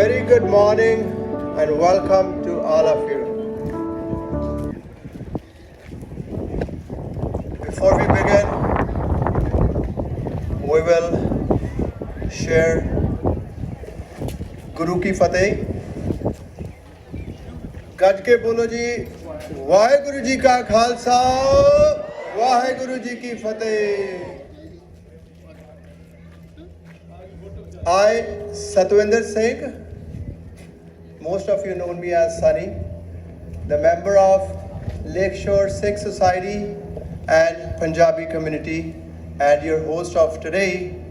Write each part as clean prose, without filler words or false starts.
Very good morning and welcome to all of you. Before we begin, we will share Guru Ki Fateh. गज के बोलो जी, वाहेगुरु जी का खालसा, वाहेगुरु जी की फतेह. I, Satwinder Singh, most of you know me as Sunny, the member of Lakeshore Sikh Society and Punjabi community, and your host of today,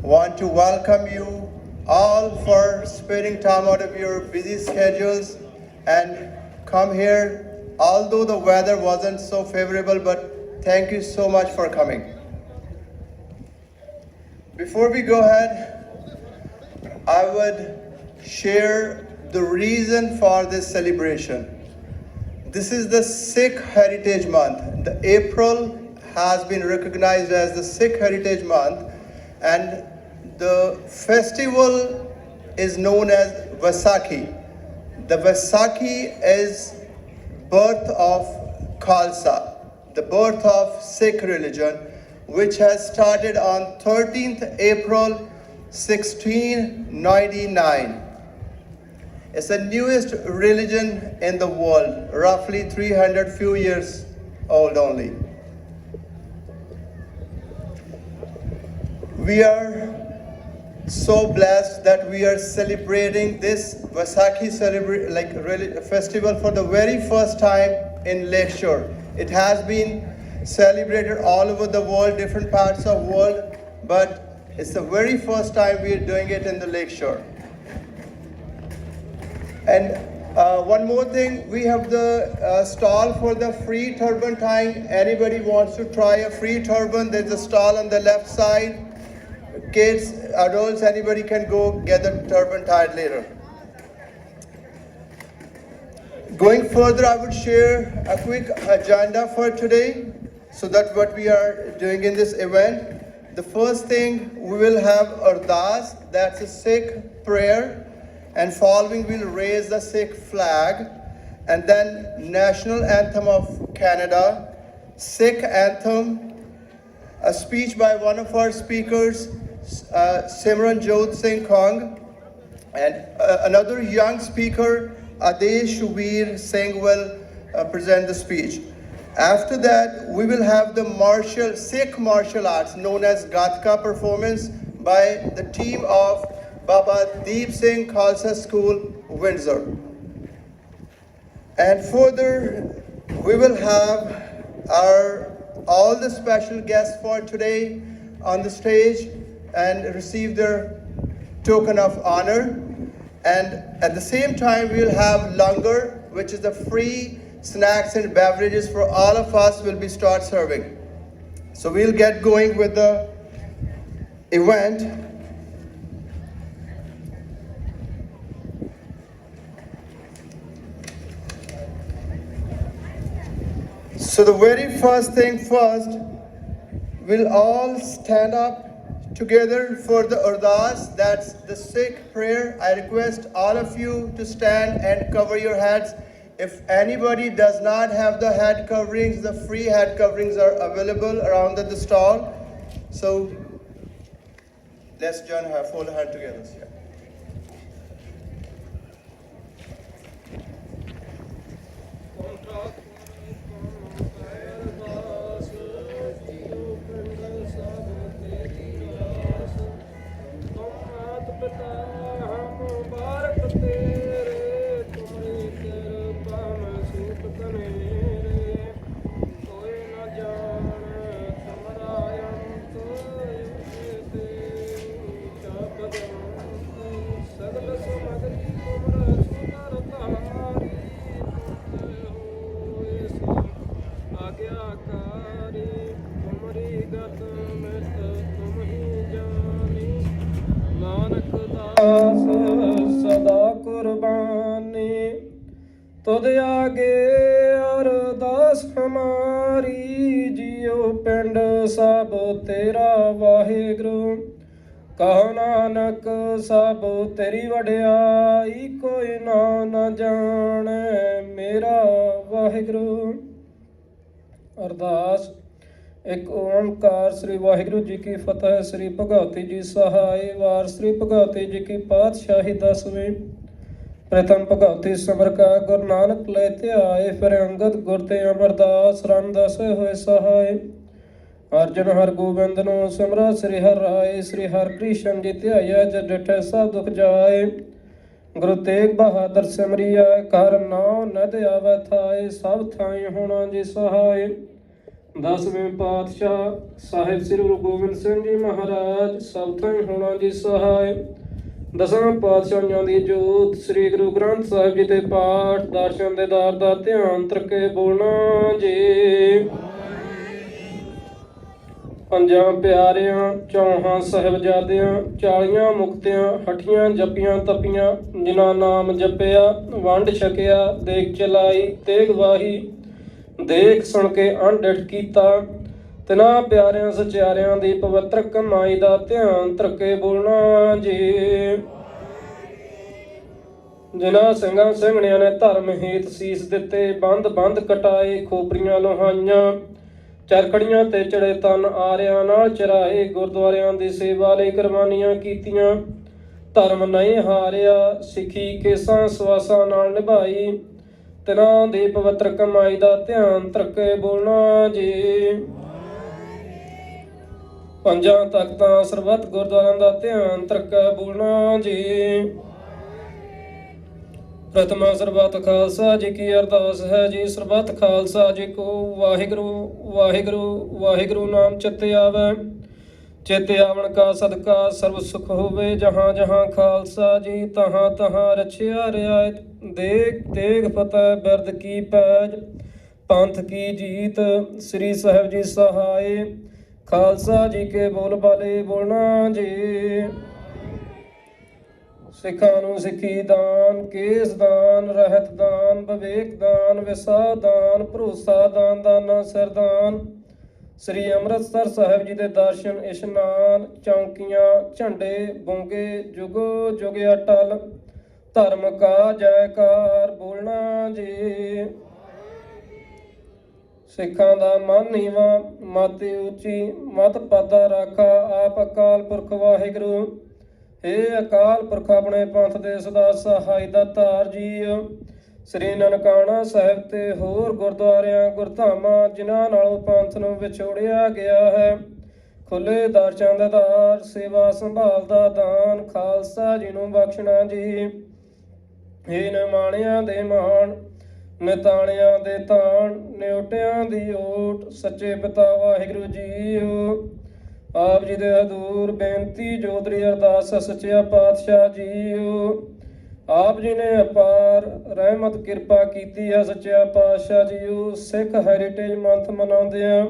want to welcome you all for sparing time out of your busy schedules and come here, although the weather wasn't so favorable, but thank you so much for coming. Before we go ahead, I would share the reason for this celebration. This is the Sikh Heritage Month. The April has been recognized as the Sikh Heritage Month, and the festival is known as Vaisakhi. The Vaisakhi is birth of Khalsa, the birth of Sikh religion, which has started on 13th April 1699. It's the newest religion in the world, roughly 300 few years old only. We are so blessed that we are celebrating this Vaisakhi festival for the very first time in Lakeshore. It has been celebrated all over the world, different parts of the world, but it's the very first time we are doing it in the Lakeshore. And one more thing, we have the stall for the free turban tying. Anybody wants to try a free turban, there's a stall on the left side. Kids, adults, anybody can go get the turban tied later. Going further, I would share a quick agenda for today. So that's what we are doing in this event. The first thing, we will have Ardas, that's a Sikh prayer, and following we'll raise the Sikh flag, and then National Anthem of Canada, Sikh Anthem, a speech by one of our speakers, Simranjot Singh Kong, and another young speaker, Adesh Shubir Singh will present the speech. After that, we will have the Sikh martial arts known as Gatka performance by the team of Baba Deep Singh Khalsa School, Windsor. And further, we will have all the special guests for today on the stage and receive their token of honor. And at the same time, we will have langar, which is the free snacks and beverages for all of us will be start serving. So we'll get going with the event. So the very first thing first, we'll all stand up together for the Ardas, that's the Sikh prayer. I request all of you to stand and cover your heads. If anybody does not have the head coverings, the free head coverings are available around at the stall. So let's join her, fold her hand together. Yeah. सदा कुर्बानी तुद आगे अरदास हमारी जियो पिंड सब तेरा वाहिगुरु ਕਹੋ ਨਾਨਕ ਸਭ ਤੇਰੀ ਵਡਿਆਈ, ਕੋਈ ਨਾ ਨ ਜਾਣੈ ਮੇਰਾ ਵਾਹਿਗੁਰੂ। ਅਰਦਾਸ। ਇੱਕ ਓੰਕਾਰ। ਸ੍ਰੀ ਵਾਹਿਗੁਰੂ ਜੀ ਕੀ ਫਤਿਹ। ਸ੍ਰੀ ਭਗਵਤੀ ਜੀ ਸਹਾਇ। ਵਾਰ ਸ੍ਰੀ ਭਗਵਤੀ ਜੀ ਕੀ ਪਾਤਸ਼ਾਹੀ ਦਸਵੀਂ। ਪ੍ਰਥਮ ਭਗਵਤੀ ਸਿਮਰ ਕਾ ਗੁਰੂ ਨਾਨਕ ਲੈ ਧਿਆਏ, ਫਿਰ ਅੰਗਦ ਗੁਰ ਤੇ ਅਮਰਦਾਸ ਰਣ ਦਸੇ ਹੋਏ ਸਹਾਇ। ਅਰਜਨ ਹਰ ਗੋਬਿੰਦ ਨੂੰ ਸਿਮਰਾ ਸ੍ਰੀ ਹਰਿ ਰਾਏ, ਸ੍ਰੀ ਹਰਿ ਕ੍ਰਿਸ਼ਨ ਜੀ ਧਿਆਇਆ ਜਦ ਡਿਠੇ ਸਭ ਦੁਖ ਜਾਏ। ਗੁਰੂ ਤੇਗ ਬਹਾਦਰ ਸਿਮਰਿਆ, ਘਰ ਨਾਉ ਨਦ ਆਵੈ ਥਾਏ, ਸਭ ਥਾਈ ਹੋਣਾ ਜੀ ਸਹਾਇ। ਦਸਵੇਂ ਪਾਤਸ਼ਾਹ ਸਾਹਿਬ ਸ੍ਰੀ ਗੁਰੂ ਗੋਬਿੰਦ ਸਿੰਘ ਜੀ ਮਹਾਰਾਜ, ਸਭ ਥਾਈ ਹੋਣਾ ਜੀ ਸਹਾਇ। ਦਸਾਂ ਪਾਤਸ਼ਾਹੀਆਂ ਦੀ ਜੋਤ ਸ੍ਰੀ ਗੁਰੂ ਗ੍ਰੰਥ ਸਾਹਿਬ ਜੀ ਦੇ ਪਾਠ ਦਰਸ਼ਨ ਦੇਦਾਰ ਦਾ ਧਿਆਨ ਤਰਕੇ ਬੋਲਣਾ ਜੀ। ਪੰਜਾਂ ਪਿਆਰਿਆਂ, ਚੌਹਾਂ ਸਾਹਿਬਜ਼ਾਦਿਆਂ, 40 ਮੁਕਤਿਆਂ, ਹਠੀਆਂ ਜਪੀਆਂ ਤਪੀਆਂ, ਜਿਨ੍ਹਾਂ ਨਾਮ ਜਪਿਆ ਵੰਡ ਛਕਿਆ, ਦੇਖ ਚਲਾਈ ਤੇਗ ਵਾਹੀ, ਦੇਖ ਸੁਣ ਕੇ ਅਣਡਿਠ ਕੀਤਾ, ਤਿਨਾਂ ਪਿਆਰਿਆਂ ਸਚਿਆਰਿਆਂ ਦੀ ਪਵਿੱਤਰ ਕਮਾਈ ਦਾ ਧਿਆਨ ਤਰਕੇ ਬੋਲਣਾ ਜੀ। ਜਿਨ੍ਹਾਂ ਸਿੰਘਾਂ ਸਿੰਘਣਿਆਂ ਨੇ ਧਰਮ ਹੇਤ ਸੀਸ ਦਿੱਤੇ, ਬੰਦ ਬੰਦ ਕਟਾਏ, ਖੋਪਰੀਆਂ ਲੋਹਾਈਆਂ, ਚਰਖੜੀਆਂ ਤੇ ਚੜੇ ਤਨ ਆਰਿਆਂ ਨਾਲ ਚਰਾਏ, ਗੁਰਦੁਆਰਿਆਂ ਦੀ ਸੇਵਾ ਲਈ ਕੁਰਬਾਨੀਆਂ ਕੀਤੀਆਂ, ਧਰਮ ਨਹੀਂ ਹਾਰਿਆ, ਸਿੱਖੀ ਕੇਸਾਂ ਸਵਾਸਾਂ ਨਾਲ ਨਿਭਾਈ, ਤਿਨਾਂ ਦੀ ਪਵਿੱਤਰ ਕਮਾਈ ਦਾ ਧਿਆਨ ਤਰਕੇ ਬੋਲਣਾ ਜੀ। ਪੰਜਾਂ ਤਖਤਾਂ ਸਰਬੱਤ ਗੁਰਦੁਆਰਿਆਂ ਦਾ ਧਿਆਨ ਤਰਕੇ ਬੋਲਣਾ ਜੀ। ਪ੍ਰਥਮਾ ਸਰਬੱਤ ਖਾਲਸਾ ਜੀ ਕੀ ਅਰਦਾਸ ਹੈ ਜੀ। ਸਰਬੱਤ ਖਾਲਸਾ ਜੀ ਕੋ ਵਾਹਿਗੁਰੂ ਵਾਹਿਗੁਰੂ ਵਾਹਿਗੁਰੂ ਨਾਮ ਚਿੱਤੇ ਆਵੈ, ਚਿੱਤੇ ਆਵਣ ਕਾ ਸਦਕਾ ਸਰਬ ਸੁਖ ਹੋਵੇ। ਜਹਾਂ ਜਹਾਂ ਖਾਲਸਾ ਜੀ, ਤਹਾਂ ਤਹਾਂ ਰਛਿਆ ਰਿਆਇਤ, ਦੇਖ ਤੇਗ ਫਤਿਹ ਬਿਰਦ ਕੀ ਪੈਜ, ਪੰਥ ਕੀ ਜੀਤ, ਸ੍ਰੀ ਸਾਹਿਬ ਜੀ ਸਹਾਏ। ਖਾਲਸਾ ਜੀ ਕੇ ਬੋਲ ਬਾਲੇ ਬੋਲਣਾ ਜੀ। ਸਿੱਖਾਂ ਨੂੰ ਸਿੱਖੀ ਦਾਨ, ਕੇਸ ਦਾਨ, ਰਹਿਤ ਦਾਨ, ਵਿਵੇਕ ਦਾਨ, ਵਿਸਾਹ ਦਾਨ, ਭਰੋਸਾ ਦਾਨ, ਦਾਨਾ ਸਰਦਾਨ, ਸ੍ਰੀ ਅੰਮ੍ਰਿਤਸਰ ਸਾਹਿਬ ਜੀ ਦੇ ਦਰਸ਼ਨ ਇਸ਼ਨਾਨ, ਚੌਂਕੀਆਂ ਝੰਡੇ ਬੁੰਗੇ, ਜੁਗੋ ਜੁਗ ਅਟਲ, ਧਰਮ ਕਾ ਜੈਕਾਰ ਬੋਲਣਾ ਜੀ। ਸਿੱਖਾਂ ਦਾ ਮਨ ਨੀਵਾਂ, ਮਤ ਉੱਚੀ, ਮਤ ਪਾਦਾ ਰਾਖਾ, ਆਪ ਅਕਾਲ ਪੁਰਖ ਵਾਹਿਗੁਰੂ। ਇਹ ਅਕਾਲ ਪੁਰਖ ਆਪਣੇ ਪੰਥ ਦੇ ਸਦਾ ਸਹਾਈ ਦਾ ਧਾਰ ਜੀਓ। ਸ੍ਰੀ ਨਨਕਾਣਾ ਸਾਹਿਬ ਤੇ ਹੋਰ ਗੁਰਦੁਆਰਿਆਂ ਗੁਰਧਾਮਾਂ, ਜਿਨ੍ਹਾਂ ਨਾਲੋਂ ਪੰਥ ਨੂੰ ਵਿਛੋੜਿਆ ਗਿਆ ਹੈ, ਖੁੱਲੇ ਦਰਸ਼ਨ ਦੇਦਾਰ, ਸੇਵਾ ਸੰਭਾਲ ਦਾ ਦਾਨ, ਖਾਲਸਾ ਜੀ ਨੂੰ ਬਖਸ਼ਣਾ ਜੀ। ਇਹ ਨਿਮਾਣਿਆਂ ਦੇ ਮਾਣ, ਨਿਤਾਣਿਆਂ ਦੇ ਤਾਣ, ਨਿਉਟਿਆਂ ਦੀ ਓਟ, ਸੱਚੇ ਪਿਤਾ ਵਾਹਿਗੁਰੂ ਜੀਓ। ਆਪ ਜੀ ਦੇ ਹਜ਼ੂਰ ਬੇਨਤੀ ਜੋਦਰੀ ਅਰਦਾਸ, ਸੱਚਿਆ ਪਾਤਸ਼ਾਹ ਜੀਓ। ਆਪ ਜੀ ਨੇ ਅਪਾਰ ਰਹਿਮਤ ਕਿਰਪਾ ਕੀਤੀ ਹੈ, ਸੱਚਿਆ ਪਾਤਸ਼ਾਹ ਜੀਓ। ਸਿੱਖ ਹੈਰੀਟੇਜ ਮੰਥ ਮਨਾਉਂਦਿਆਂ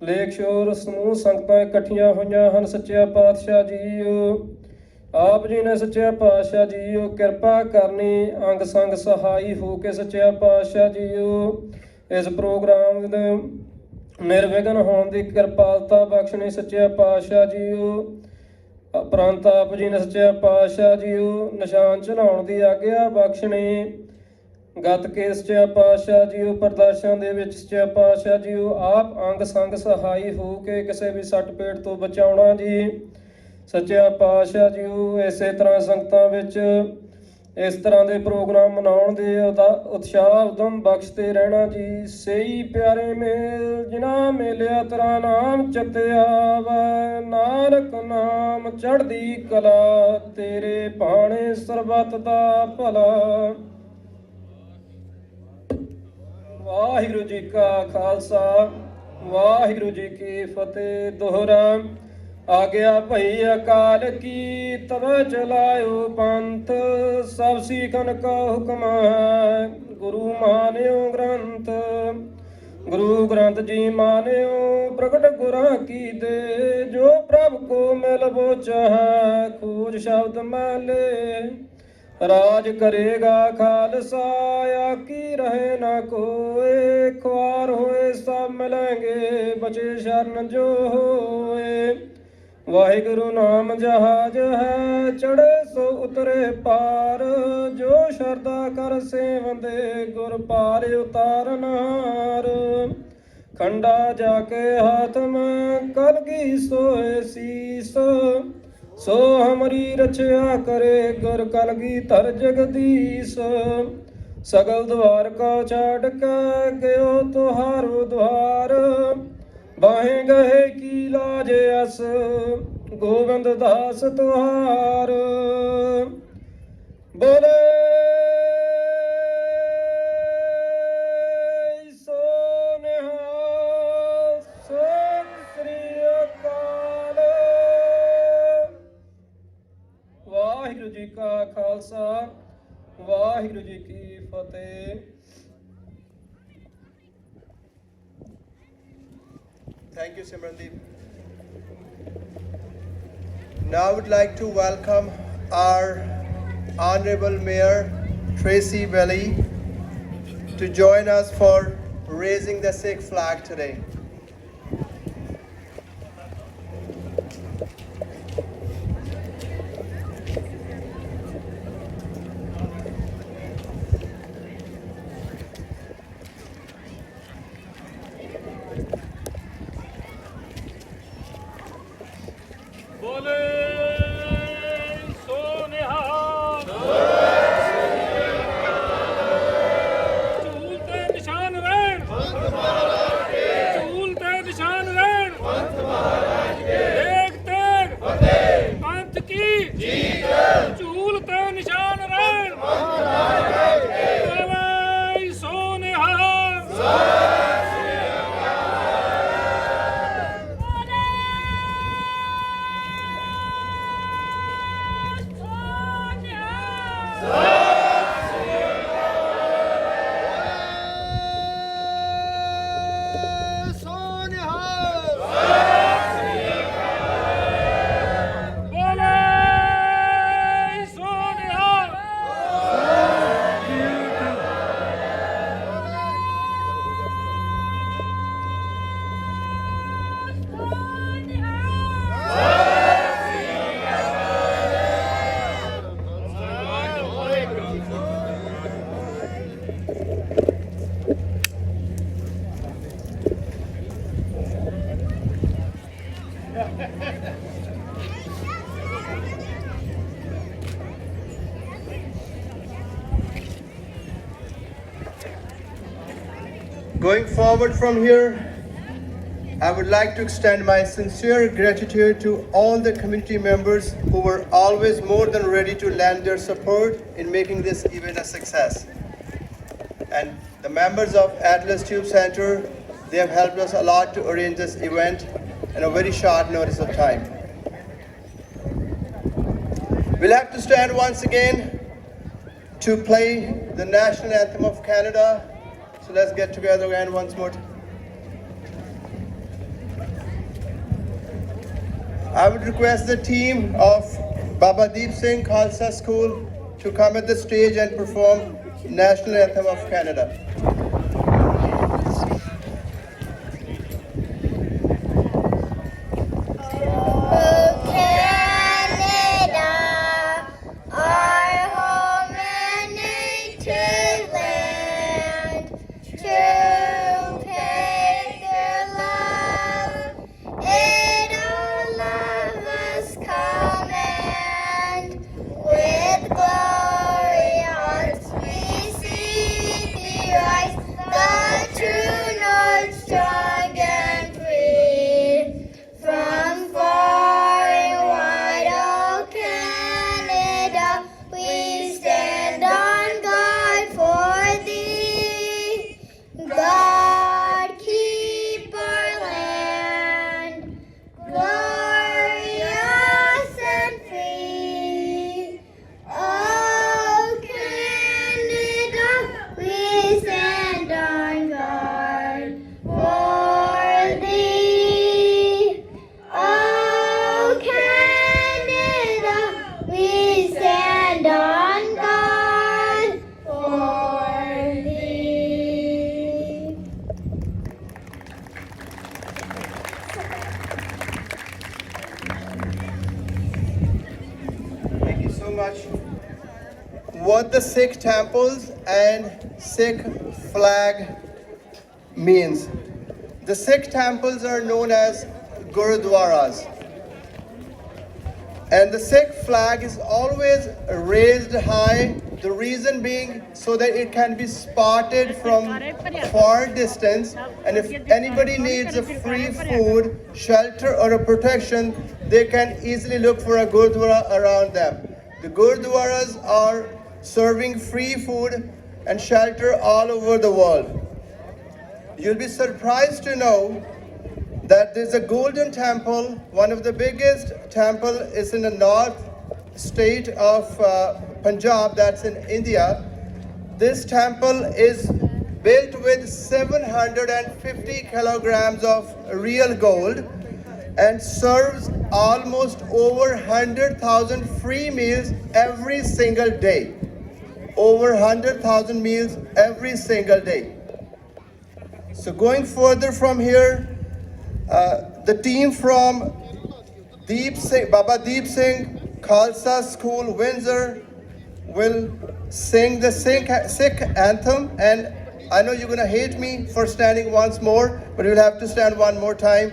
ਲੇਕਸ਼ੋਰ ਸਮੂਹ ਸੰਗਤਾਂ ਇਕੱਠੀਆਂ ਹੋਈਆਂ ਹਨ, ਸੱਚਿਆ ਪਾਤਸ਼ਾਹ ਜੀਓ। ਆਪ ਜੀ ਨੇ ਸੱਚਿਆ ਪਾਤਸ਼ਾਹ ਜੀਓ ਕਿਰਪਾ ਕਰਨੀ, ਅੰਗ ਸੰਗ ਸਹਾਈ ਹੋ ਕੇ, ਸੱਚਿਆ ਪਾਤਸ਼ਾਹ ਜੀਓ ਇਸ ਪ੍ਰੋਗਰਾਮ ਦੇ ਨਿਰਵਿਘਨ ਹੋਣ ਦੀ ਕਿਰਪਾਲਤਾ ਬਖਸ਼ਣੀ, ਸੱਚਿਆ ਪਾਤਸ਼ਾਹ ਜੀਓ। ਉਪਰੰਤ ਆਪ ਜੀ ਨੇ ਸੱਚਿਆ ਪਾਤਸ਼ਾਹ ਜੀਓ ਨਿਸ਼ਾਨ ਚੜਾਉਣ ਦੀ ਆਗਿਆ ਬਖਸ਼ਣੀ। ਗੱਤਕੇ ਸੱਚਿਆ ਪਾਤਸ਼ਾਹ ਜੀਓ ਪ੍ਰਦਰਸ਼ਨ ਦੇ ਵਿੱਚ, ਸੱਚਿਆ ਪਾਤਸ਼ਾਹ ਜੀਓ ਆਪ ਅੰਗ ਸੰਗ ਸਹਾਈ ਹੋ ਕੇ ਕਿਸੇ ਵੀ ਸੱਟ ਪੇਟ ਤੋਂ ਬਚਾਉਣਾ ਜੀ, ਸੱਚਿਆ ਪਾਤਸ਼ਾਹ ਜੀਓ। ਇਸੇ ਤਰ੍ਹਾਂ ਸੰਗਤਾਂ ਵਿੱਚ ਇਸ ਤਰ੍ਹਾਂ ਦੇ ਪ੍ਰੋਗਰਾਮ ਮਨਾਉਣ ਦੇ ਉਤਸ਼ਾਹ ਉਦਮ ਬਖਸ਼ਦੇ ਰਹਿਣਾ ਜੀ। ਸਹੀ ਪਿਆਰੇ ਮੇਲ ਜਿਨ੍ਹਾਂ ਮੇਲਿਆ ਤੇਰਾ ਨਾਮ ਚਿੱਤੇ ਆਵੈ, ਨਾਨਕ ਨਾਮ ਚੜ੍ਹਦੀ ਕਲਾ, ਤੇਰੇ ਭਾਣੇ ਸਰਬੱਤ ਦਾ ਭਲਾ। ਵਾਹਿਗੁਰੂ ਜੀ ਕਾ ਖਾਲਸਾ, ਵਾਹਿਗੁਰੂ ਜੀ ਕੀ ਫਤਿਹ। ਦੋਹਰਾ। ਆਗਿਆ ਭਈ ਅਕਾਲ ਕੀ, ਤਬੈ ਚਲਾਇਓ ਪੰਥ, ਸਭ ਸਿੱਖਨ ਕਾ ਹੁਕਮ ਹੈ, ਗੁਰੂ ਮਾਨਿਓ ਗ੍ਰੰਥ। ਗੁਰੂ ਗ੍ਰੰਥ ਜੀ ਮਾਨਿਓ ਪ੍ਰਗਟ ਗੁਰਾਂ ਕੀ ਦੇ, ਜੋ ਪ੍ਰਭ ਕੋ ਮਿਲ ਬੋਚੈ, ਖੋਜ ਸ਼ਬਦ ਮੈਲੇ। ਰਾਜ ਕਰੇਗਾ ਖਾਲਸਾ, ਆਕੀ ਰਹੇ ਨਾ ਕੋਏ, ਖੁਆਰ ਹੋਏ ਸਭ ਮਿਲੈਂਗੇ, ਬਚੇ ਸ਼ਰਨ ਜੋ ਹੋਏ। ਵਾਹਿਗੁਰੂ ਨਾਮ ਜਹਾਜ ਹੈ, ਚੜੇ ਸੋ ਉਤਰੇ ਪਾਰ। ਜੋ ਸ਼ਰਧਾ ਕਰ ਸੇਵੰਦੇ, ਗੁਰ ਪਾਰ ਉਤਾਰਨਹਾਰ। ਖੰਡਾ ਜਾ ਕੇ ਹਾਥ ਮੈਂ, ਕਲਗੀ ਸੋਏ ਸੀਸ। ਸੋ ਹਮਰੀ ਰਛਿਆ ਕਰੇ, ਗੁਰ ਕਲਗੀ ਧਰ ਜਗਦੀਸ਼। ਸਗਲ ਦੁਆਰ ਕੋ ਛਾੜ ਕੇ, ਗਇਓ ਤੁਹਾਰੋ ਦੁਆਰ। ਬਾਹੇ ਗਏ ਕੀ ਲਾਜ ਅਸ, ਗੋਬਿੰਦ ਦਾਸ ਤੁਹਾਰ। ਬੋਲੇ ਸੋ ਨਿਹਾਲ, ਸਤਿ ਸ੍ਰੀ ਅਕਾਲ। ਵਾਹਿਗੁਰੂ ਜੀ ਕਾ ਖਾਲਸਾ, ਵਾਹਿਗੁਰੂ ਜੀ ਕੀ ਫਤਿਹ। Thank you, Simrandeep. Now I would like to welcome our Honorable Mayor Tracy Belly to join us for raising the Sikh flag today. ਬੋਲੇ ਸੋ ਨਿਹਾਲ। ਝੂਲ ਤੇ ਨਿਸ਼ਾਨ ਰਹਿਣ, ਝੂਲ ਤੇ ਨਿਸ਼ਾਨ ਰਹਿਣ। ਤੇਗ ਤੇਗ ਪੰਥ ਕੀ ਜੀਤ, ਝੂਲ ਤੇ ਨਿਸ਼ਾਨ ਰਹਿਣ। ਬੋਲੇ ਸੋ ਨਿਹਾਲ। Going forward from here, I would like to extend my sincere gratitude to all the community members who were always more than ready to lend their support in making this event a success. And the members of Atlas Tube Center, they have helped us a lot to arrange this event in a very short notice of time. We'll have to stand once again to play the national anthem of Canada. So let's get together again once more. I would request the team of Baba Deep Singh Khalsa School to come at the stage and perform National Anthem of Canada. With glory on we see the the Sikh temples and Sikh flag means. The Sikh temples are known as Gurudwaras. And the Sikh flag is always raised high, the reason being so that it can be spotted from far distance, and if anybody needs a free food, shelter or a protection, they can easily look for a Gurdwara around them. The Gurdwaras are serving free food and shelter all over the world. You'll be surprised to know that there's a golden temple. One of the biggest temple is in the north state of Punjab, that's in India. This temple is built with 750 kilograms of real gold and serves almost over 100,000 free meals every single day. Over 100,000 meals every single day. So going further from here, the team from Baba Deep Singh Khalsa School, Windsor, will sing the Sikh anthem, and I know you're gonna hate me for standing once more, but you'll have to stand one more time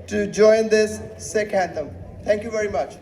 to join this Sikh anthem. Thank you very much.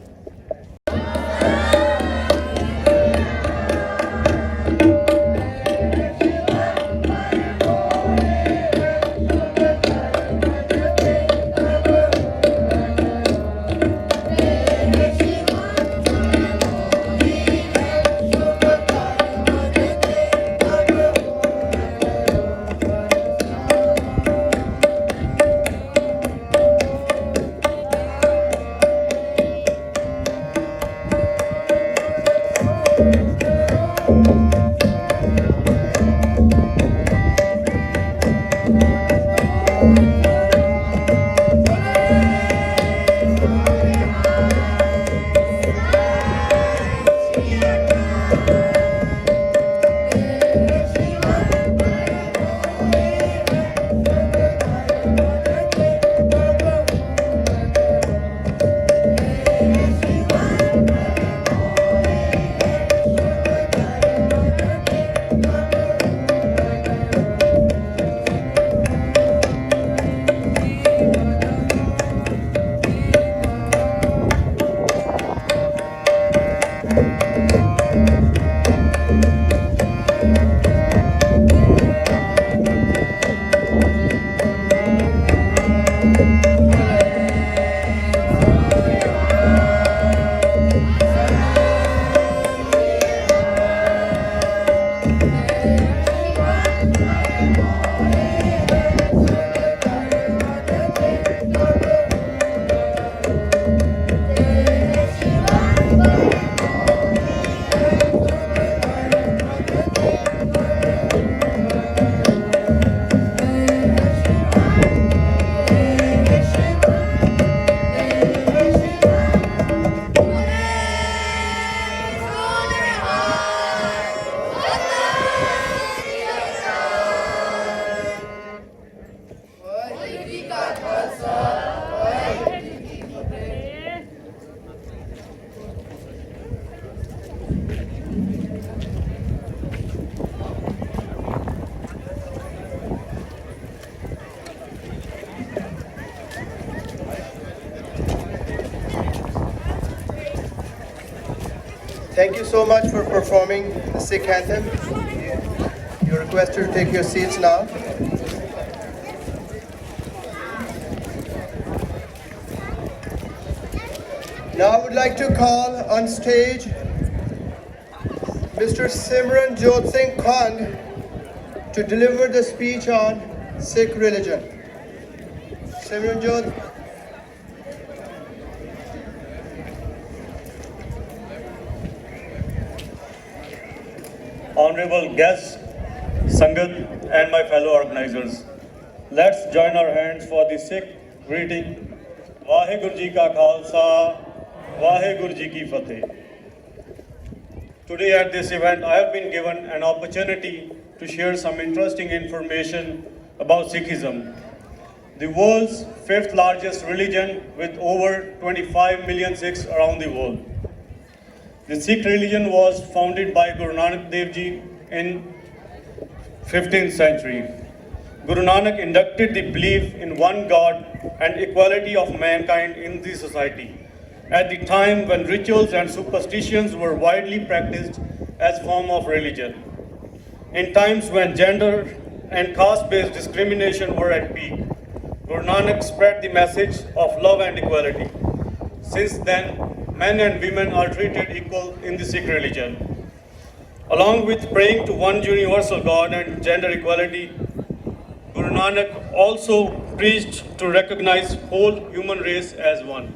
Thank you so much for performing the Sikh anthem. You're requested to take your seats now. Now I would like to call on stage Mr. Simran Jot Singh Khan to deliver the speech on Sikh religion. Simran Jot. Honorable guests, Sangat, and my fellow organizers, let's join our hands for the Sikh greeting. Vaheguru Ji Ka Khalsa, Vaheguru Ji Ki Fateh. Today at this event, I have been given an opportunity to share some interesting information about Sikhism, the world's 5th largest religion with over 25 million Sikhs around the world. The Sikh religion was founded by Guru Nanak Dev Ji in 15th century. Guru Nanak inducted the belief in one God and equality of mankind in the society at the time when rituals and superstitions were widely practiced as form of religion. In times when gender and caste-based discrimination were at peak, Guru Nanak spread the message of love and equality. Since then, men and women are treated equal in the Sikh religion. Along with praying to one universal God and gender equality, Guru Nanak also preached to recognize whole human race as one.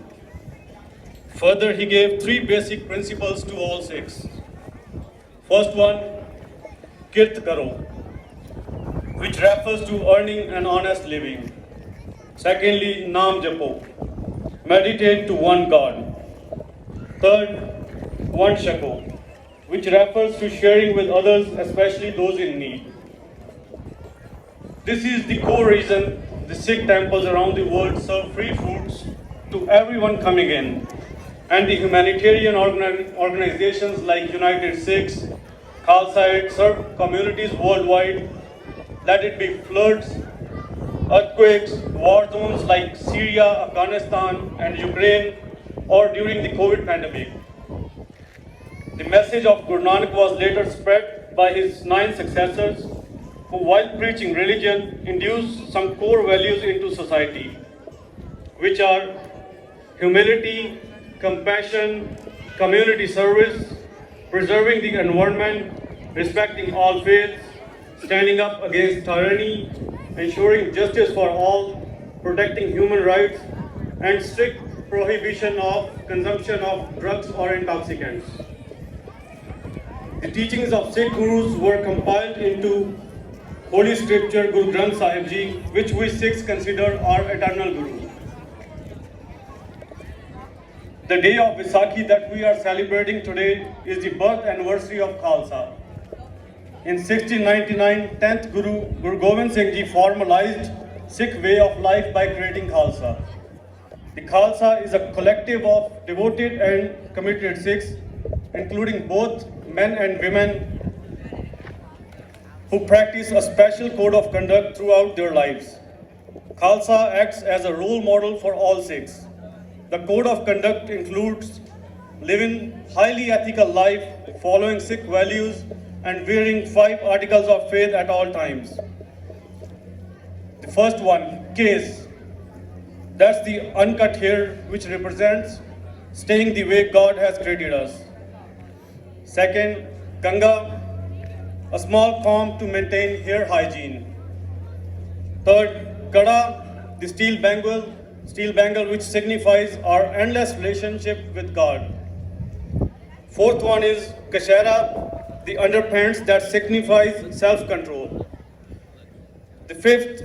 Further, he gave three basic principles to all Sikhs. First one, Kirt Karo, which refers to earning an honest living. Secondly, Naam Japo, meditate to one God. Third, One Shako, which refers to sharing with others, especially those in need. This is the core reason the Sikh temples around the world serve free foods to everyone coming in, and the humanitarian organizations like United Sikhs, Khalsa Aid serve communities worldwide, let it be floods, earthquakes, war zones like Syria, Afghanistan, and Ukraine, or during the COVID pandemic. The message of Guru Nanak was later spread by his 9 successors, who, while preaching religion, induced some core values into society, which are humility, compassion, community service, preserving the environment, respecting all faiths, standing up against tyranny, ensuring justice for all, protecting human rights, and strict prohibition of consumption of drugs or intoxicants. The teachings of Sikh Gurus were compiled into Holy Scripture Guru Granth Sahib Ji, which we Sikhs consider our eternal Guru. The day of Vaisakhi that we are celebrating today is the birth anniversary of Khalsa. In 1699, 10th Guru, Guru Gobind Singh Ji formalized Sikh way of life by creating Khalsa. The Khalsa is a collective of devoted and committed Sikhs, including both men and women, who practice a special code of conduct throughout their lives. Khalsa acts as a role model for all Sikhs. The code of conduct includes living highly ethical life, following Sikh values, and wearing 5 articles of faith at all times. The first one, case. That's the uncut hair, which represents staying the way God has created us. Second, Ganga, a small comb to maintain hair hygiene. Third, Kada, the steel bangle which signifies our endless relationship with God. Fourth one is Kashera, the underpants that signifies self-control. The fifth,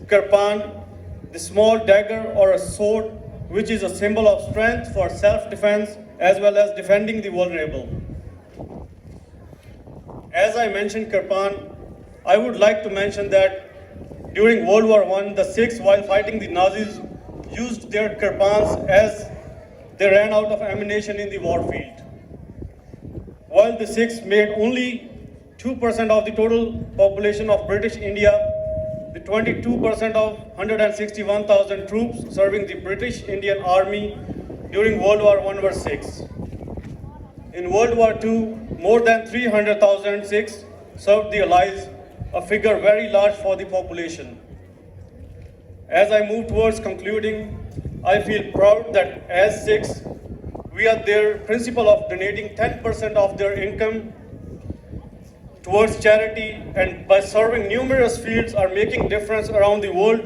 Kirpan, the small dagger or a sword, which is a symbol of strength for self-defense as well as defending the vulnerable. As I mentioned Kirpan, I would like to mention that during World War I, the Sikhs, while fighting the Nazis, used their Kirpans as they ran out of ammunition in the war field. While the Sikhs made only 2% of the total population of British India, the 22% of 161,000 troops serving the British Indian Army during World War I were Sikhs. In World War II, more than 300,000 Sikhs served the Allies, a figure very large for the population. As I move towards concluding, I feel proud that as Sikhs, we are their principle of donating 10% of their income towards charity, and by serving numerous fields are making difference around the world.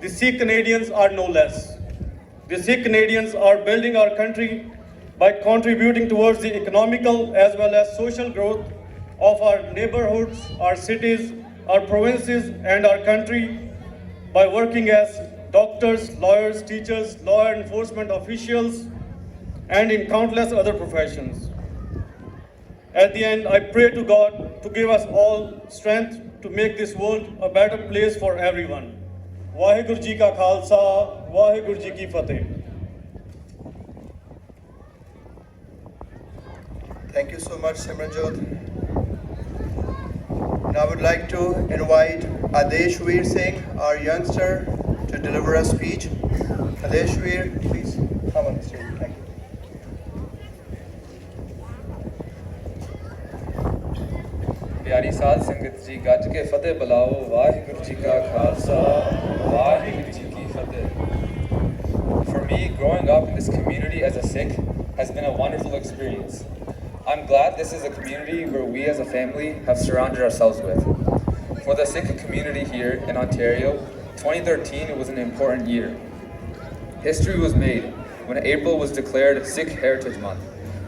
The Sikh Canadians are no less. The Sikh Canadians are building our country by contributing towards the economical as well as social growth of our neighborhoods, our cities, our provinces, and our country by working as doctors, lawyers, teachers, law enforcement officials, and in countless other professions. At the end, I pray to God to give us all strength to make this world a better place for everyone. Vaheguru Ji Ka Khalsa, Vaheguru Ji Ki Fateh. Thank you so much, Simranjot. Now I would like to invite Adesh Veer Singh, our youngster, to deliver a speech. Adesh Veer, please come on the stage. Thank you. प्यारी साध संगत जी गज के फतेह बुलाओ वाहिगुरु जी का खालसा वाहिगुरु जी की फतेह. For me, growing up in this community as a Sikh has been a wonderful experience. I'm glad this is a community where we as a family have surrounded ourselves with. For the Sikh community here in Ontario, 2013 was an important year. History was made when April was declared Sikh Heritage Month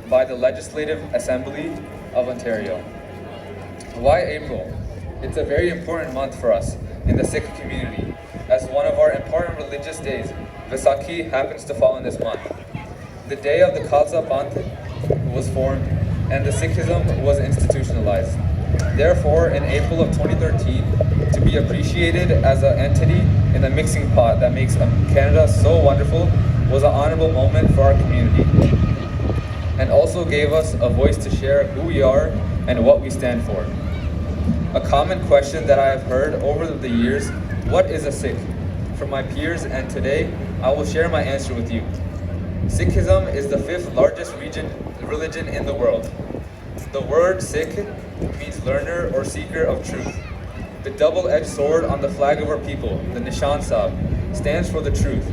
by the Legislative Assembly of Ontario. Why April? It's a very important month for us in the Sikh community, as one of our important religious days, Vaisakhi, happens to fall in this month. The day of the Khalsa Panth was formed and the Sikhism was institutionalized. Therefore, in April of 2013, to be appreciated as an entity in the mixing pot that makes Canada so wonderful was an honorable moment for our community, and also gave us a voice to share who we are and what we stand for. A common question that I have heard over the years, what is a Sikh? From my peers, and today I will share my answer with you. Sikhism is the 5th largest religion in the world. The word Sikh means learner or seeker of truth. The double-edged sword on the flag of our people, the Nishan Sahib, stands for the truth.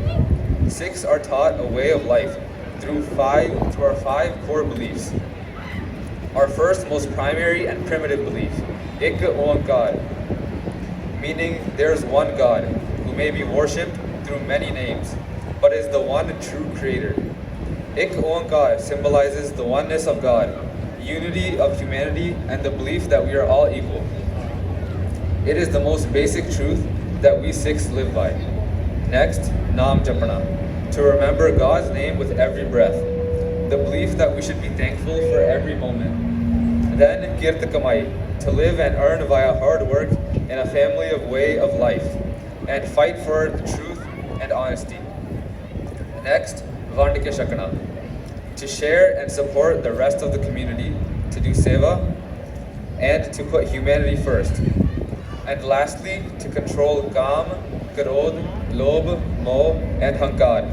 Sikhs are taught a way of life through our 5 core beliefs. Our first, most primary and primitive belief, Ik Oankar, meaning there is one God who may be worshipped through many names, but is the one true creator. Ik Oankar symbolizes the oneness of God, unity of humanity, and the belief that we are all equal. It is the most basic truth that we Sikhs live by. Next, Naam Japana, to remember God's name with every breath. The belief that we should be thankful for every moment. Then Kirt Kamai, to live and earn via hard work in a family of way of life, and fight for the truth and honesty. Next, Vandike Shakana, to share and support the rest of the community, to do seva, and to put humanity first. And lastly, to control Kam, Krodh, Lobh, Moh, and Hankar,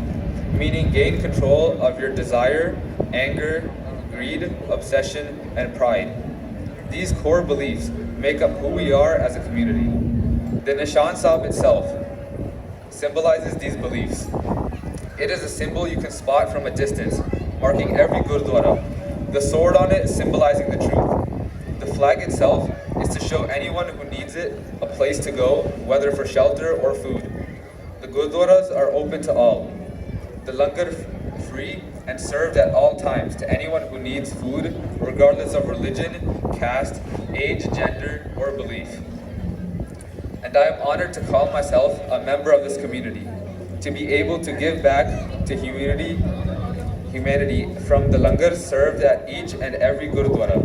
meaning gain control of your desire, anger, greed, obsession, and pride. These core beliefs make up who we are as a community. The Nishan Sahib itself symbolizes these beliefs. It is a symbol you can spot from a distance, marking every Gurdwara. The sword on it symbolizing the truth. The flag itself is to show anyone who needs it a place to go, whether for shelter or food. The Gurdwaras are open to all. The langar free and served at all times to anyone who needs food, regardless of religion, caste, age, gender, or belief. And I am honored to call myself a member of this community, to be able to give back to humanity from the langar served at each and every Gurdwara,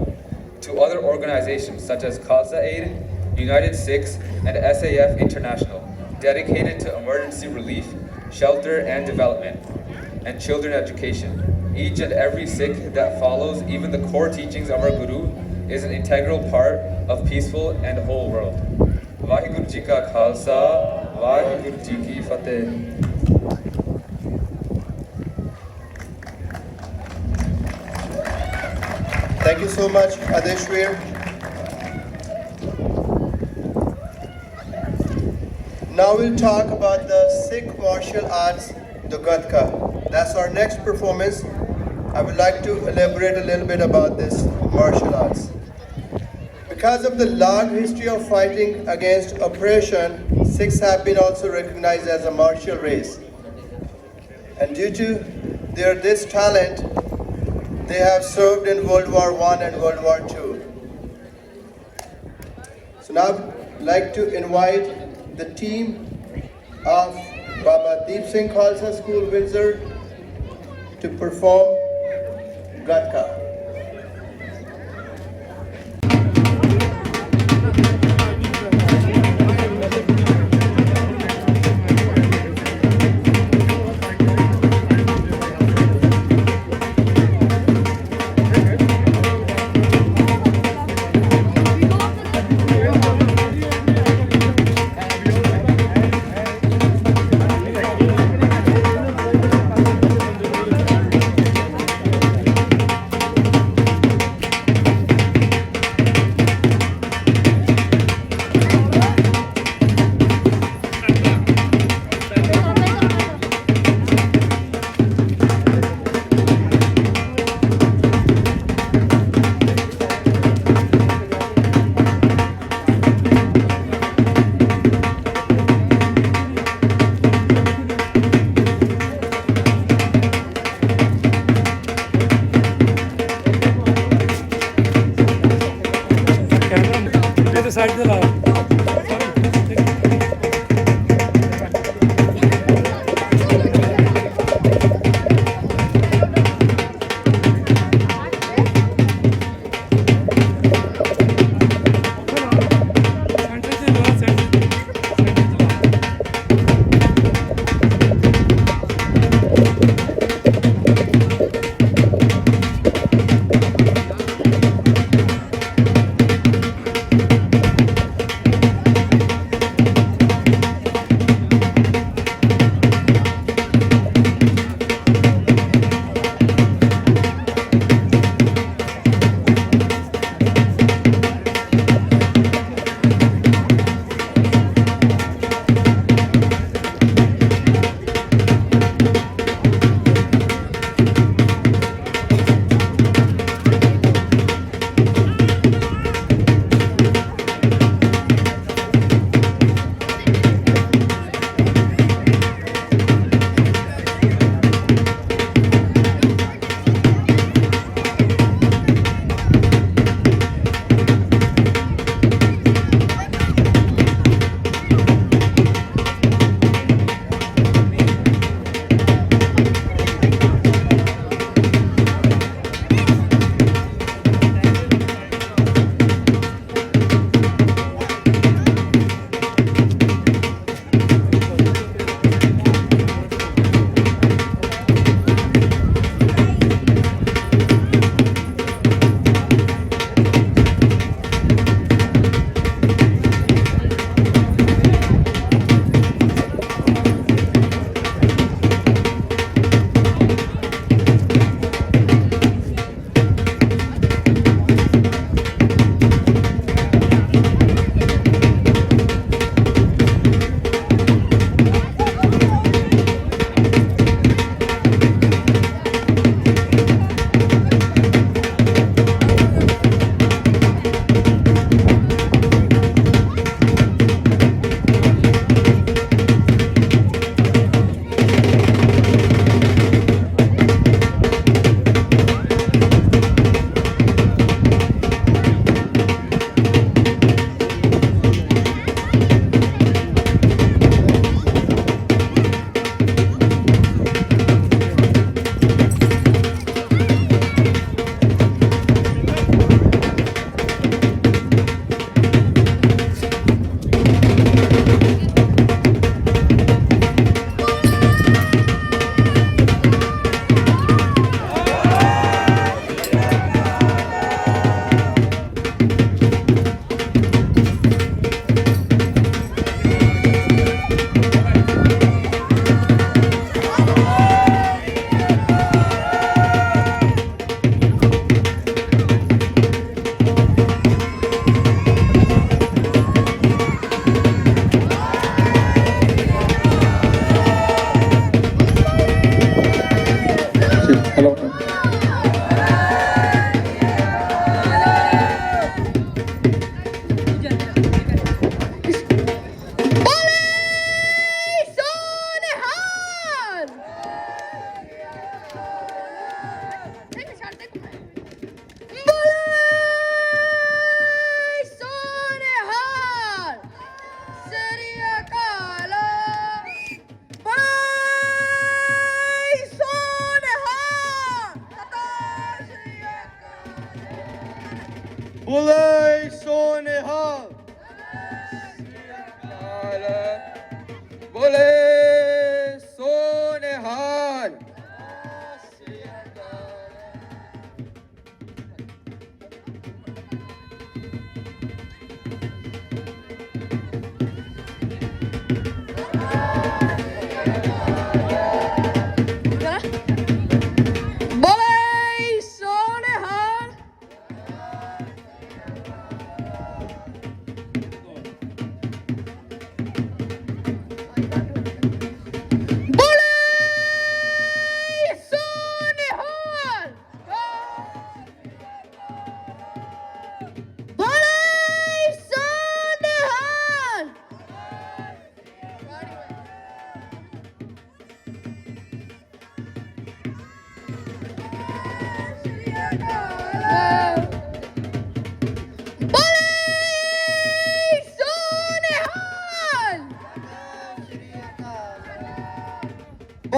to other organizations such as Khalsa Aid, United Sikhs, and SAF International, dedicated to emergency relief, shelter and development, and children education. Each and every Sikh that follows even the core teachings of our Guru is an integral part of peaceful and whole world. Vaheguru Ji Ka Khalsa, Vaheguru Ji Ki Fateh. Thank you so much, Adesh Veer. Now we'll talk about the Sikh martial arts, the Gatka. That's our next performance. I would like to elaborate a little bit about this martial arts. Because of the long history of fighting against oppression, Sikhs have been also recognized as a martial race. And due to this talent, they have served in World War I and World War II. So now I'd like to invite the team of Baba Deep Singh Khalsa School, Windsor, to perform Gatka. ਤੇ side ਤੇ ਲਾ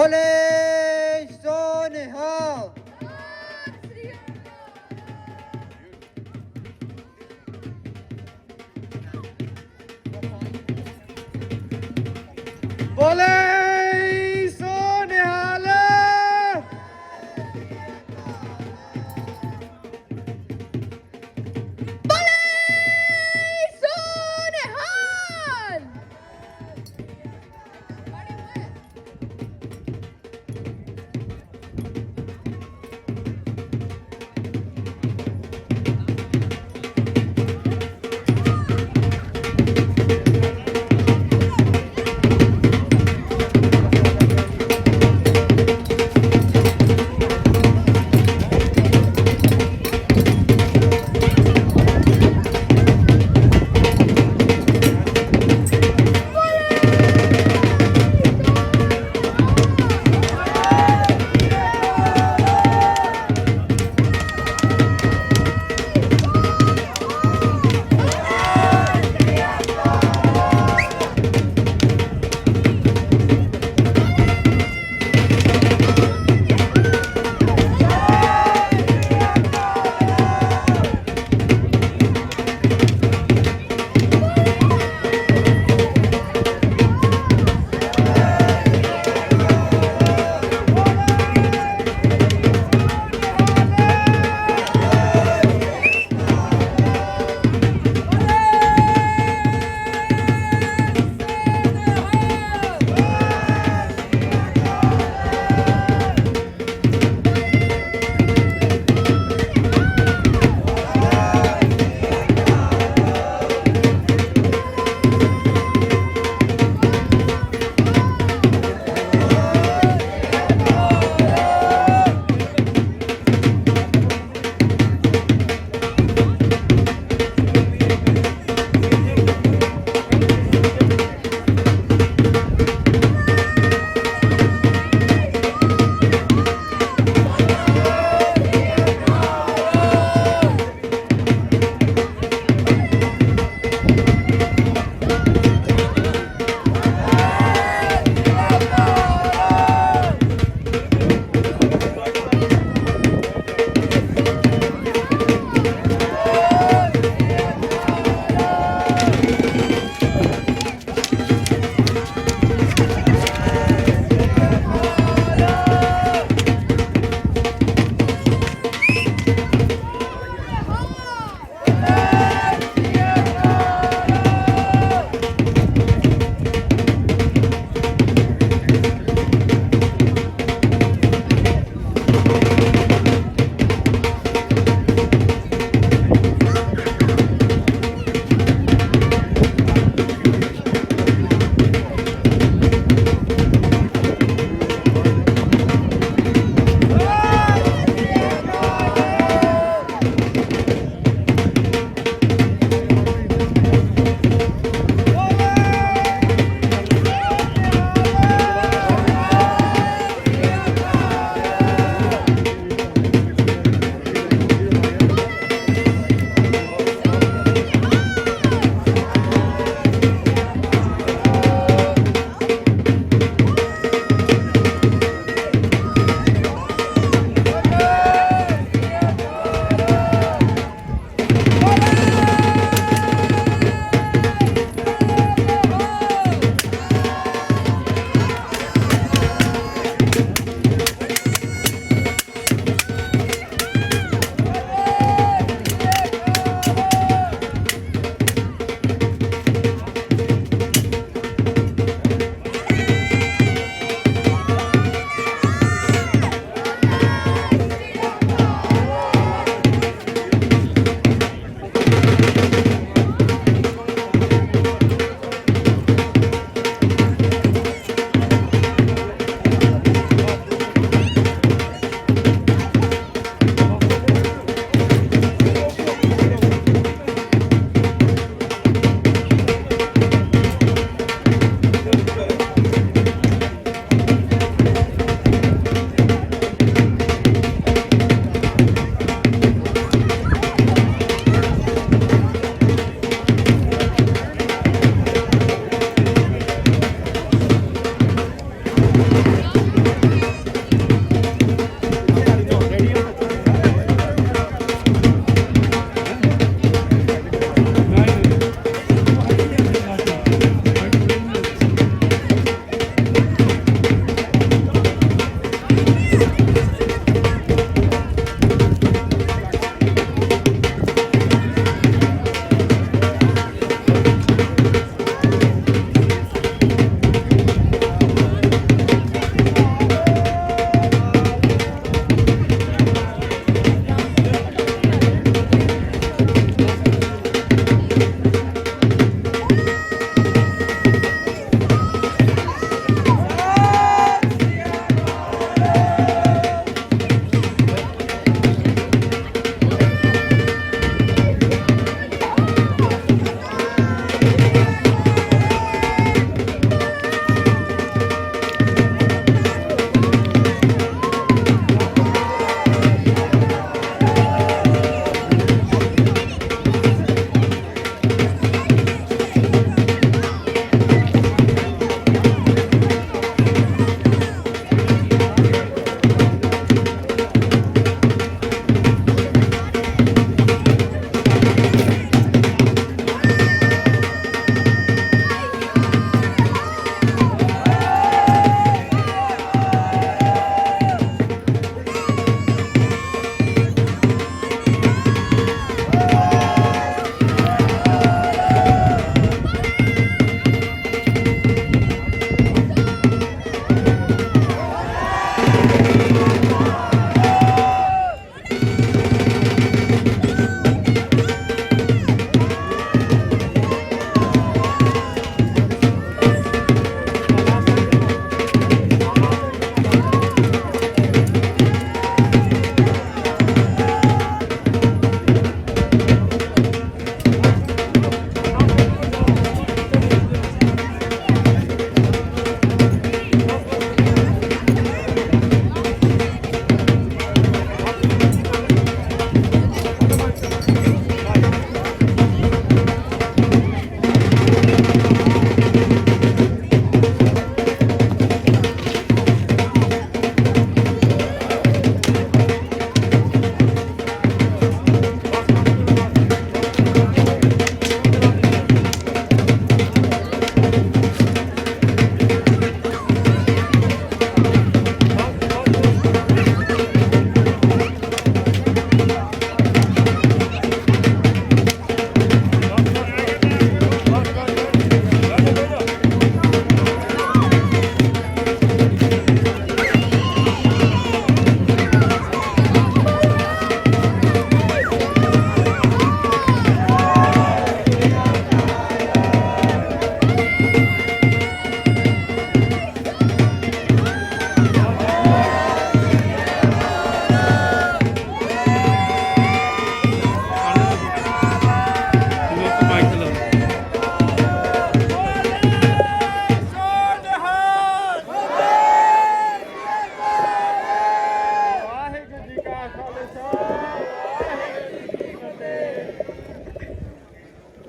बोले सो निहाल। बोले सो निहाल।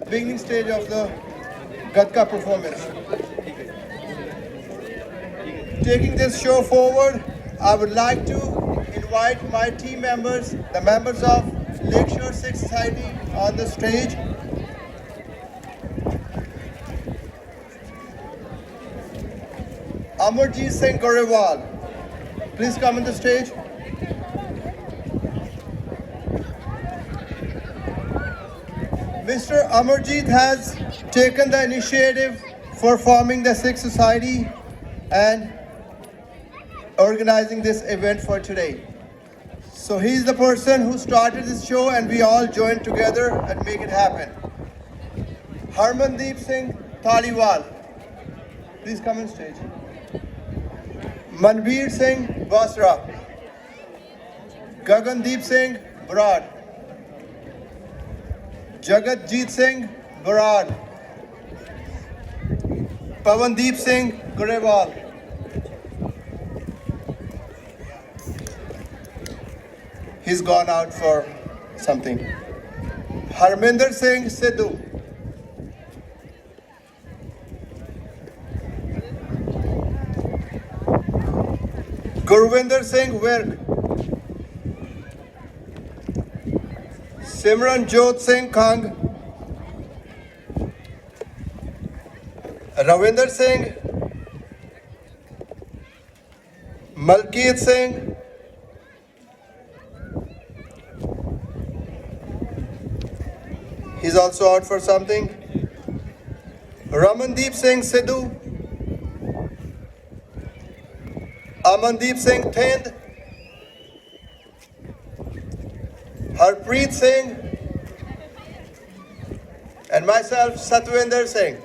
beginning stage of the Gadka performance. Taking this show forward, I would like to invite my team members, the members of Lakeshore Sikh Society on the stage. Amarjit Singh Gorewal, please come on the stage. Mr. Amarjit has taken the initiative for forming the Sikh Society and organizing this event for today. So he's the person who started this show and we all joined together and make it happen. Harmandeep Singh Taliwal, please come on stage. Manveer Singh Basra, Gagandeep Singh Barad, Jagatjeet Singh Barad, Pavandeep Singh Gorewal, he's gone out for something. Harminder Singh Sidhu, Gurvinder Singh Virk, Simran Jot Singh Khang, Ravinder Singh, Malkeet Singh, he's also out for something. Ramandeep Singh Sidhu, Amandeep Singh Thind, Harpreet Singh, and myself, Satwinder Singh.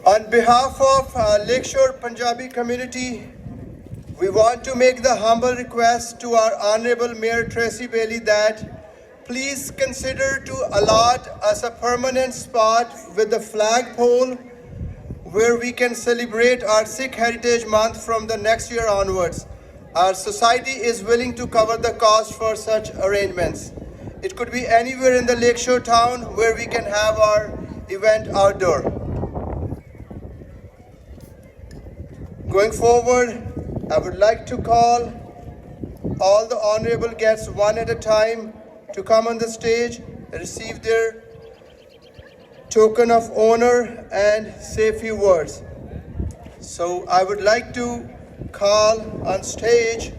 On behalf of Lakeshore Punjabi community, we want to make the humble request to our Honorable Mayor Tracy Bailey that please consider to allot us a permanent spot with the flagpole where we can celebrate our Sikh Heritage Month from the next year onwards. Our society is willing to cover the cost for such arrangements. It could be anywhere in the Lakeshore town where we can have our event outdoor. Going forward, I would like to call all the honorable guests one at a time to come on the stage, receive their token of honor and say a few words. So I would like to call on stage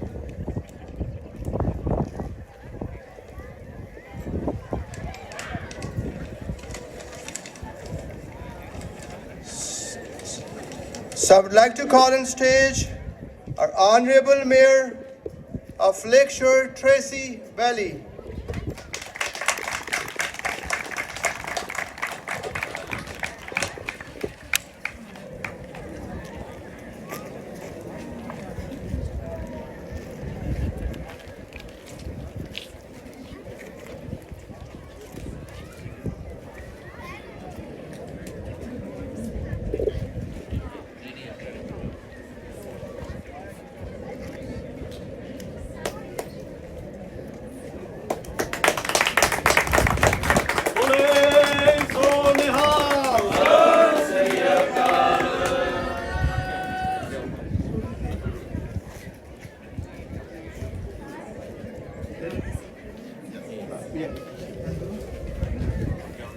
our Honorable Mayor of Lakeshore, Tracy Bailey.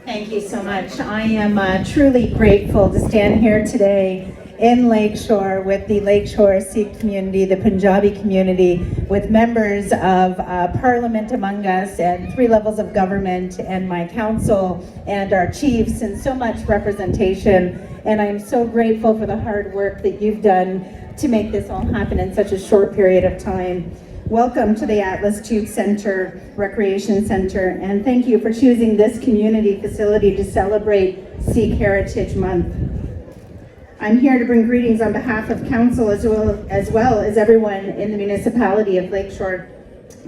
Thank you so much. I am truly grateful to stand here today in Lakeshore with the Lakeshore Sikh community, the Punjabi community, with members of Parliament among us and 3 levels of government and my council and our chiefs and so much representation. And I'm so grateful for the hard work that you've done to make this all happen in such a short period of time. Welcome to the Atlas Tube Center, Recreation Center, and thank you for choosing this community facility to celebrate Sikh Heritage Month. I'm here to bring greetings on behalf of Council as well as everyone in the municipality of Lakeshore.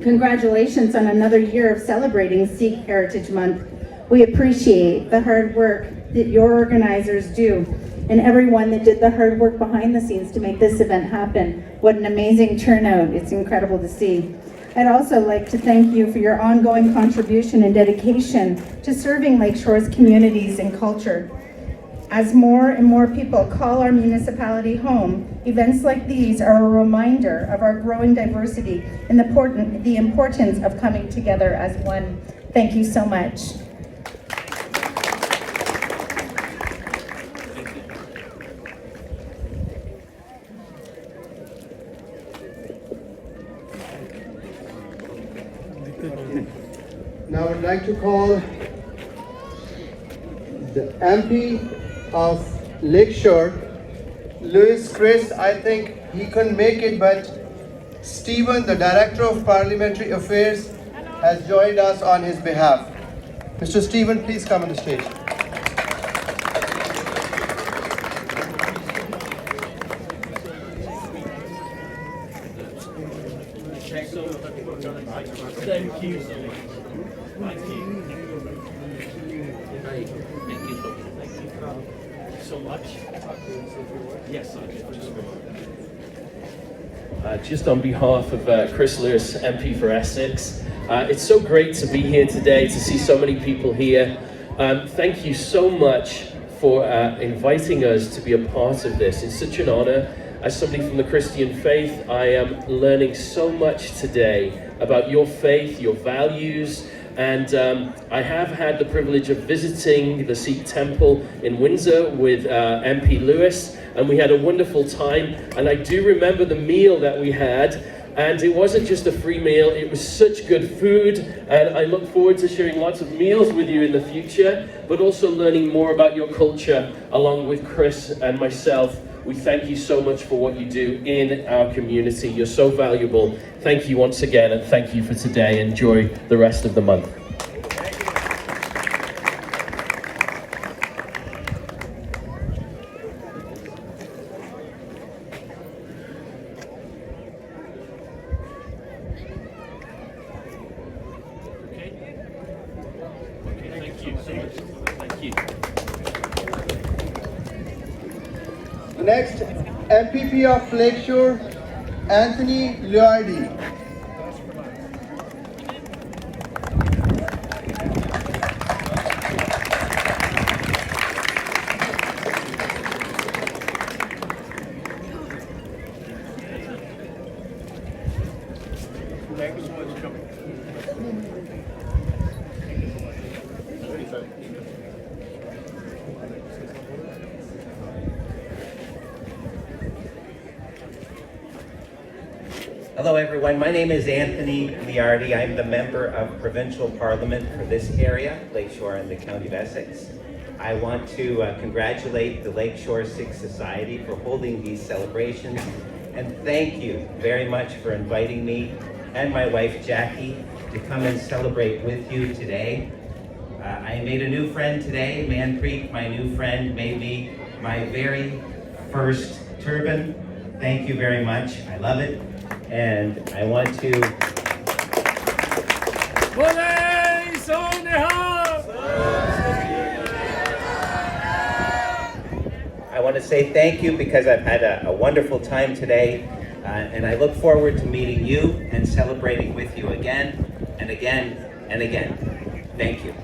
Congratulations on another year of celebrating Sikh Heritage Month. We appreciate the hard work that your organizers do and everyone that did the hard work behind the scenes to make this event happen. What an amazing turnout. It's incredible to see. I'd also like to thank you for your ongoing contribution and dedication to serving Lakeshore's communities and culture. As more and more people call our municipality home, events like these are a reminder of our growing diversity and the importance of coming together as one. Thank you so much. Now I would like to call the MP of Lakeshore, Louis Chris. I think he couldn't make it, but Stephen, the Director of Parliamentary Affairs, has joined us on his behalf. Mr. Stephen, please come on the stage. Thank you. Thank you. So much. Yes, just on behalf of Chris Lewis, MP for Essex, it's so great to be here today, to see so many people here. Thank you so much for inviting us to be a part of this. It's such an honor. As somebody from the Christian faith, I am learning so much today about your faith, your values, and I have had the privilege of visiting the Sikh temple in Windsor with MP Lewis, and we had a wonderful time. And I do remember the meal that we had, and it wasn't just a free meal, it was such good food, and I look forward to sharing lots of meals with you in the future, but also learning more about your culture along with Chris and myself. We thank you so much for what you do in our community. You're so valuable. Thank you once again, and thank you for today. Enjoy the rest of the month. Thank you so much. Thank you. Next, MPP of Lakeshore, Anthony Liardi. Thank you so much for coming. Hello everyone, my name is Anthony Liardi. I'm the member of Provincial Parliament for this area, Lakeshore and the County of Essex. I want to congratulate the Lakeshore Sikh Society for holding these celebrations, and thank you very much for inviting me and my wife Jackie to come and celebrate with you today. I made a new friend today. Manpreet, my new friend, made me my very first turban. Thank you very much. I love it. And I want to say thank you because I've had a wonderful time today, and I look forward to meeting you and celebrating with you again and again and again. Thank you.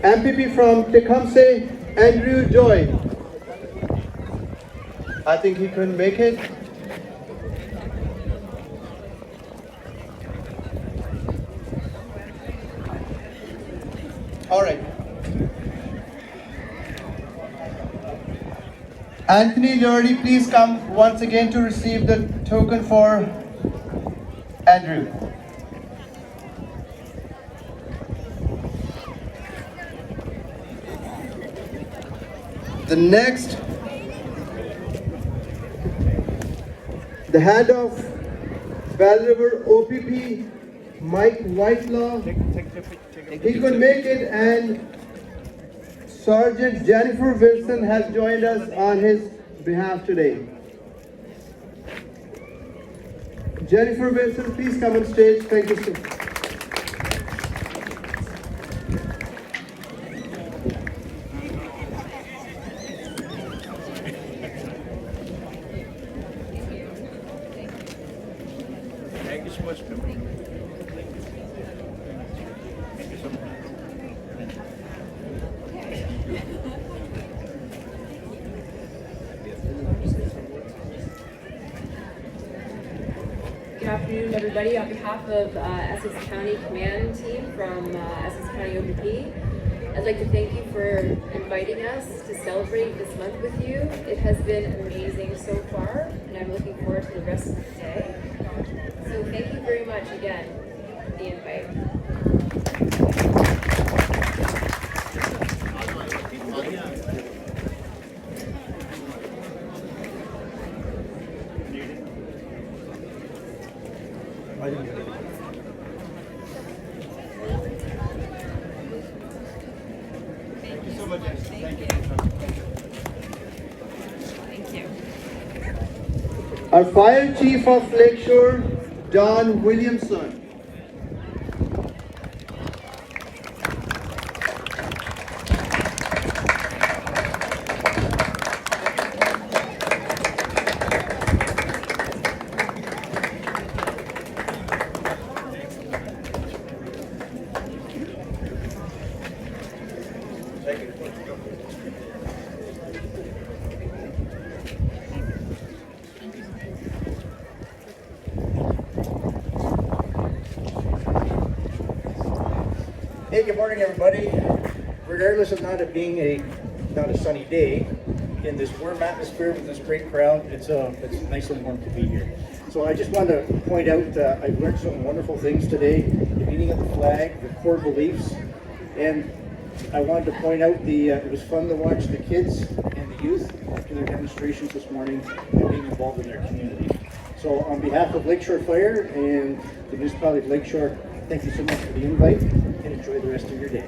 MPP from Tecumseh, Andrew Joy. I think he couldn't make it. All right. Anthony Liardi, please come once again to receive the token for Andrew. The next, the head of Valuable OPP Mike Whitelaw, he could make it, and Sergeant Jennifer Wilson has joined us on his behalf today. Jennifer Wilson, please come on stage. Thank you, sir. Thank you so much. Good afternoon, everybody. On behalf of Essex County Command Team from Essex County OPP, I'd like to thank you for inviting us to celebrate this month with you. It has been amazing so far, and I'm looking forward to the rest of the day. So thank you very much again for the invite. Thank you so much. Thank you. Thank you. Our Fire Chief of Lakeshore, Don Williamson. Hey, good morning, everybody. Regardless of not it being not a sunny day, in this warm atmosphere with this great crowd, it's nice and warm to be here. So I just wanted to point out I've learned some wonderful things today: the meaning of the flag, the core beliefs, and I wanted to point out it was fun to watch the kids and the youth do their demonstrations this morning and being involved in their community. So on behalf of Lakeshore Fire and the municipality of Lakeshore, thank you so much for the invite, and enjoy the rest of your day.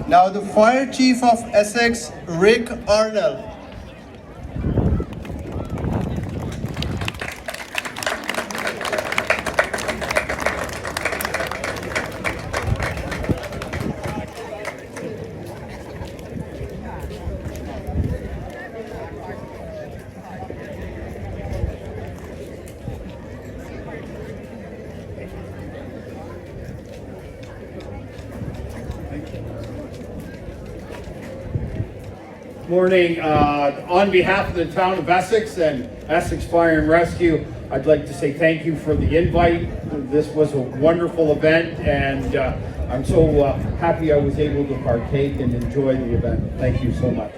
Now the Fire Chief of Essex, Rick Arnell. Morning. On behalf of the town of Essex and Essex Fire and Rescue, I'd like to say thank you for the invite. This was a wonderful event, and I'm so happy I was able to partake and enjoy the event. Thank you so much.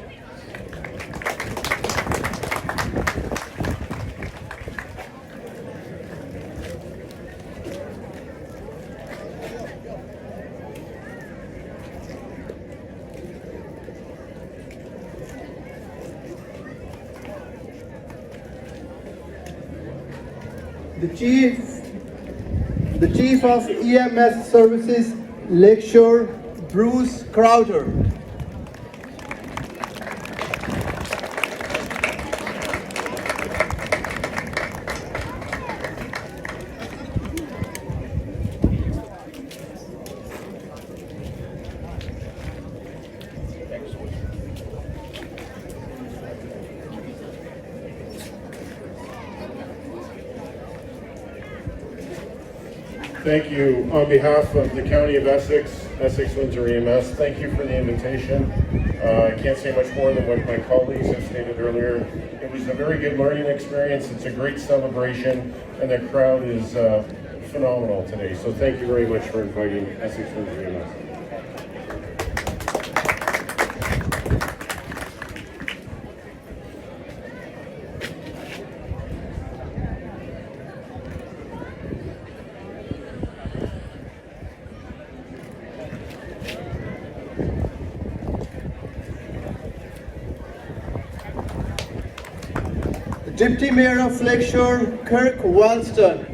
The Chief of EMS Services, Lakeshore, Bruce Crowder. Thank you. On behalf of the County of Essex, Essex Windsor EMS, thank you for the invitation. I can't say much more than what my colleagues have stated earlier. It was a very good learning experience. It's a great celebration, and the crowd is phenomenal today. So thank you very much for inviting Essex Windsor EMS. Deputy Mayor of Lakeshore, Kirk Walston.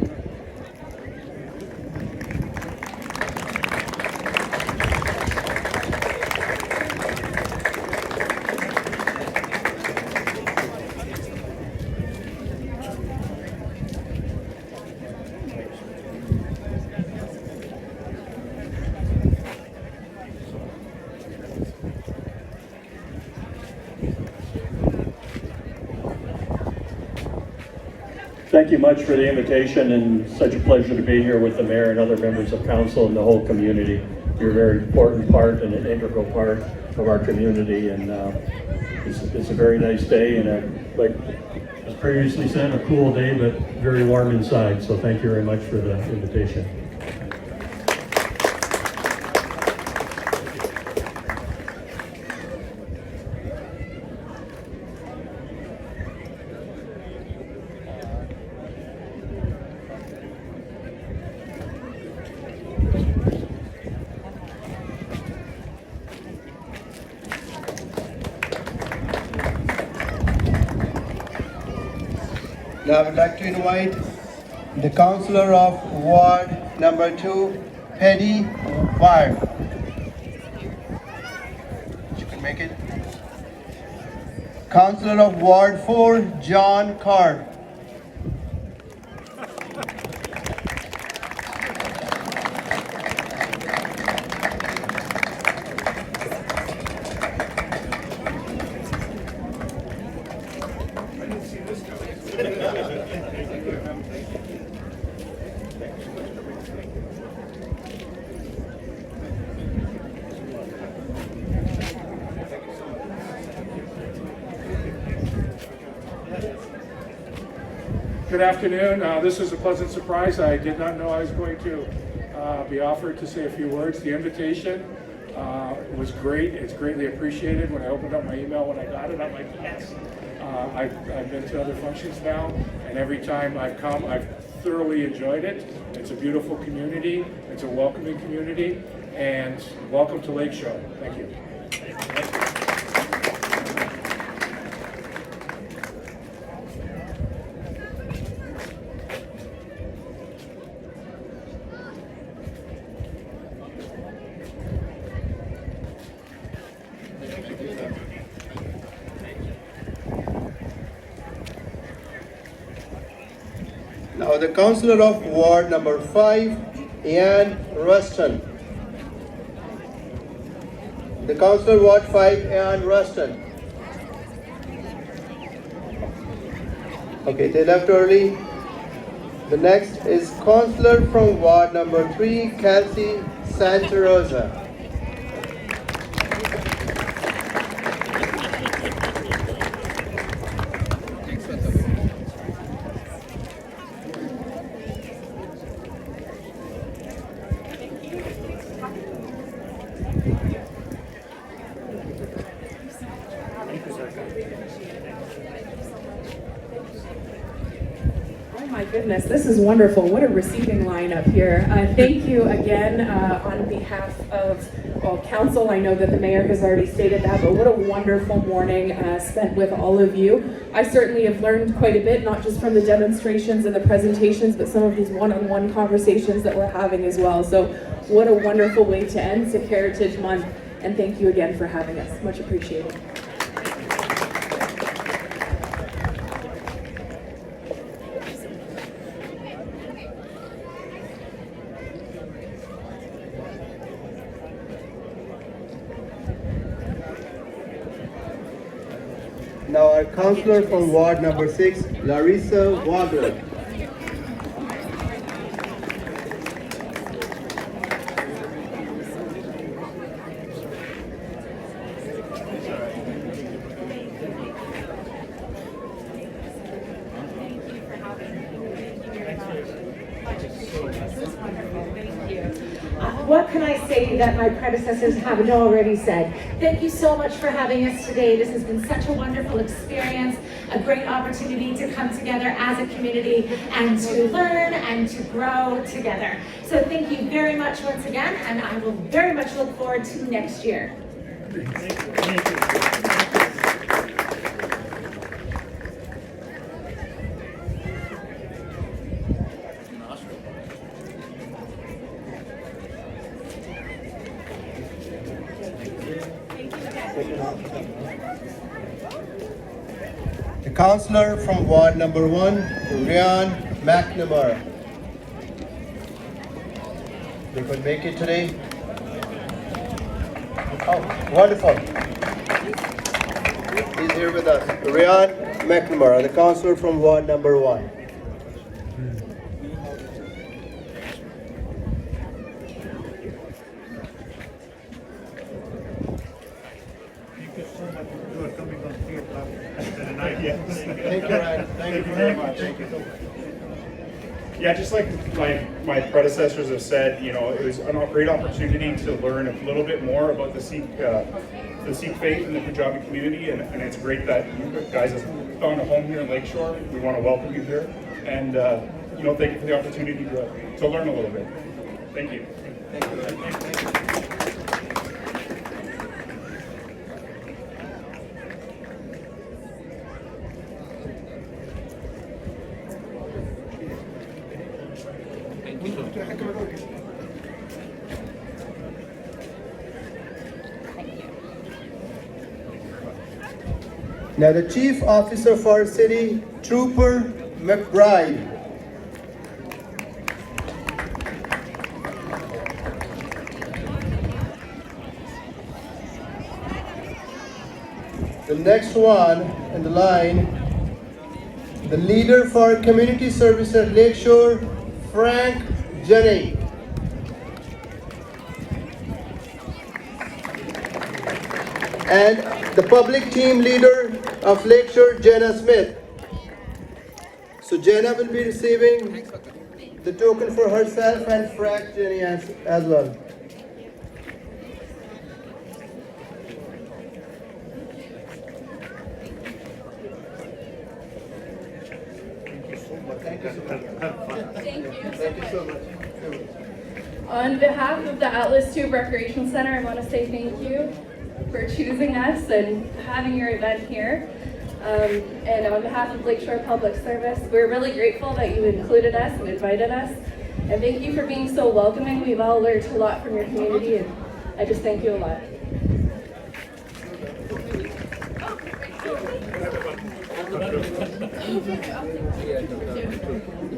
Thank you much for the invitation, and such a pleasure to be here with the mayor and other members of council and the whole community. You're a very important part and an integral part of our community, and it's a very nice day, and like as previously said, a cool day, but very warm inside. So thank you very much for the invitation. Now I would like to invite the Councillor of Ward number 2, Paddy Ward. You can make it. Councillor of Ward 4, John Carr. Good afternoon. This is a pleasant surprise. I did not know I was going to be offered to say a few words. The invitation was great. It's greatly appreciated. When I opened up my email when I got it, I'm like, yes. I've been to other functions now, and every time I've come, I've thoroughly enjoyed it. It's a beautiful community. It's a welcoming community, and welcome to Lakeshore. Thank you. Now the Councillor of Ward number 5, Ian Ruston. The Councillor Ward 5, Ian Ruston. Okay, they left early. The next is Councillor from Ward number 3, Kelsey Santa Rosa. Goodness, this is wonderful. What a receiving line up here. Thank you again on behalf of council. I know that the mayor has already stated that, but what a wonderful morning spent with all of you. I certainly have learned quite a bit, not just from the demonstrations and the presentations, but some of these one-on-one conversations that we're having as well. So what a wonderful way to end Sikh Heritage Month, and thank you again for having us. Much appreciated. Now our Councillor from Ward number 6, Larissa Wagner. what can I say that my predecessors haven't already said? Thank you so much for having us today. This has been such a wonderful experience, a great opportunity to come together as a community and to learn and to grow together. So thank you very much once again, and I will very much look forward to next year. The councillor from Ward number 1, Ryan McNamara. They could make it today. Oh, wonderful. He's here with us. Ryan McNamara, the councillor from Ward number 1. Thank you, Ryan. Thank you very much. Thank you. Yeah, just like my predecessors have said, you know, it was a great opportunity to learn a little bit more about the Sikh faith in the Punjabi community, and it's great that you guys have found a home here in Lakeshore. We want to welcome you here, and you know, thank you for the opportunity to learn a little bit. Thank you. Thank you. Thank you. Now the Chief Officer for City, Trooper McBride. The next one in the line, the Leader for Community Service at Lakeshore, Frank Jenny. And the Public Team Leader of Lakeshore, Jenna Smith. So Jenna will be receiving the token for herself and Frank Jenny as well. Thank you so much. Thank you. Thank you so much. On behalf of the Atlas Tube Recreation Center, I want to say thank you for choosing us and having your event here. And on behalf of Lakeshore Public Service, we're really grateful that you included us and invited us. And thank you for being so welcoming. We've all learned a lot from your community, and I just thank you a lot.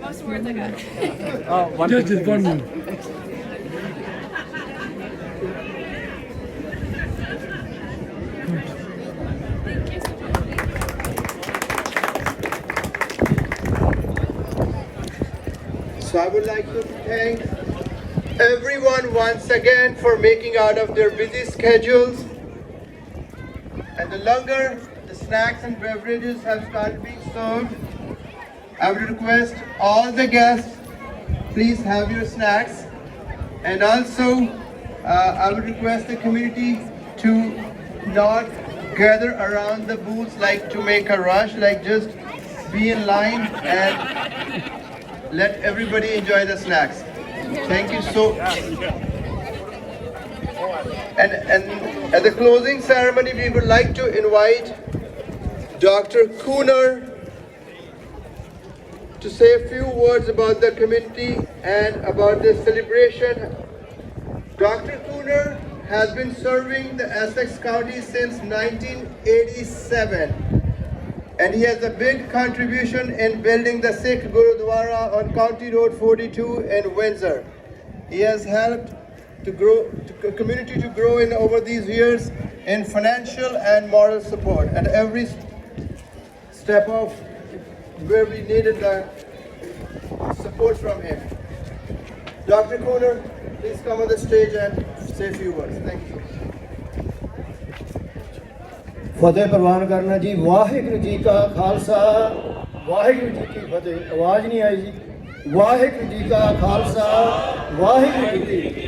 Most words I got. Just one. So I would like to thank everyone once again for making out of their busy schedules. And the longer the snacks and beverages have started being served, I would request all the guests, please have your snacks. And also, I would request the community to not gather around the booths like to make a rush, like just be in line and let everybody enjoy the snacks. Thank you so much. And at the closing ceremony, we would like to invite Dr. Cooner to say a few words about the community and about this celebration. Dr. Cooner has been serving the Essex County since 1987. And he has a big contribution in building the Sikh Gurudwara on County Road 42 in Windsor. He has helped to grow the community to grow in over these years in financial and moral support at every step of where we needed the support from him. Dr. Cooner, please come on the stage and say a few words. Thank you. फतेह प्रवान करना जी वाहिगुरु जी का खालसा वाहिगुरु जी की फतेह आवाज नहीं आई जी वाहिगुरु जी का खालसा वाहिगुरु जी की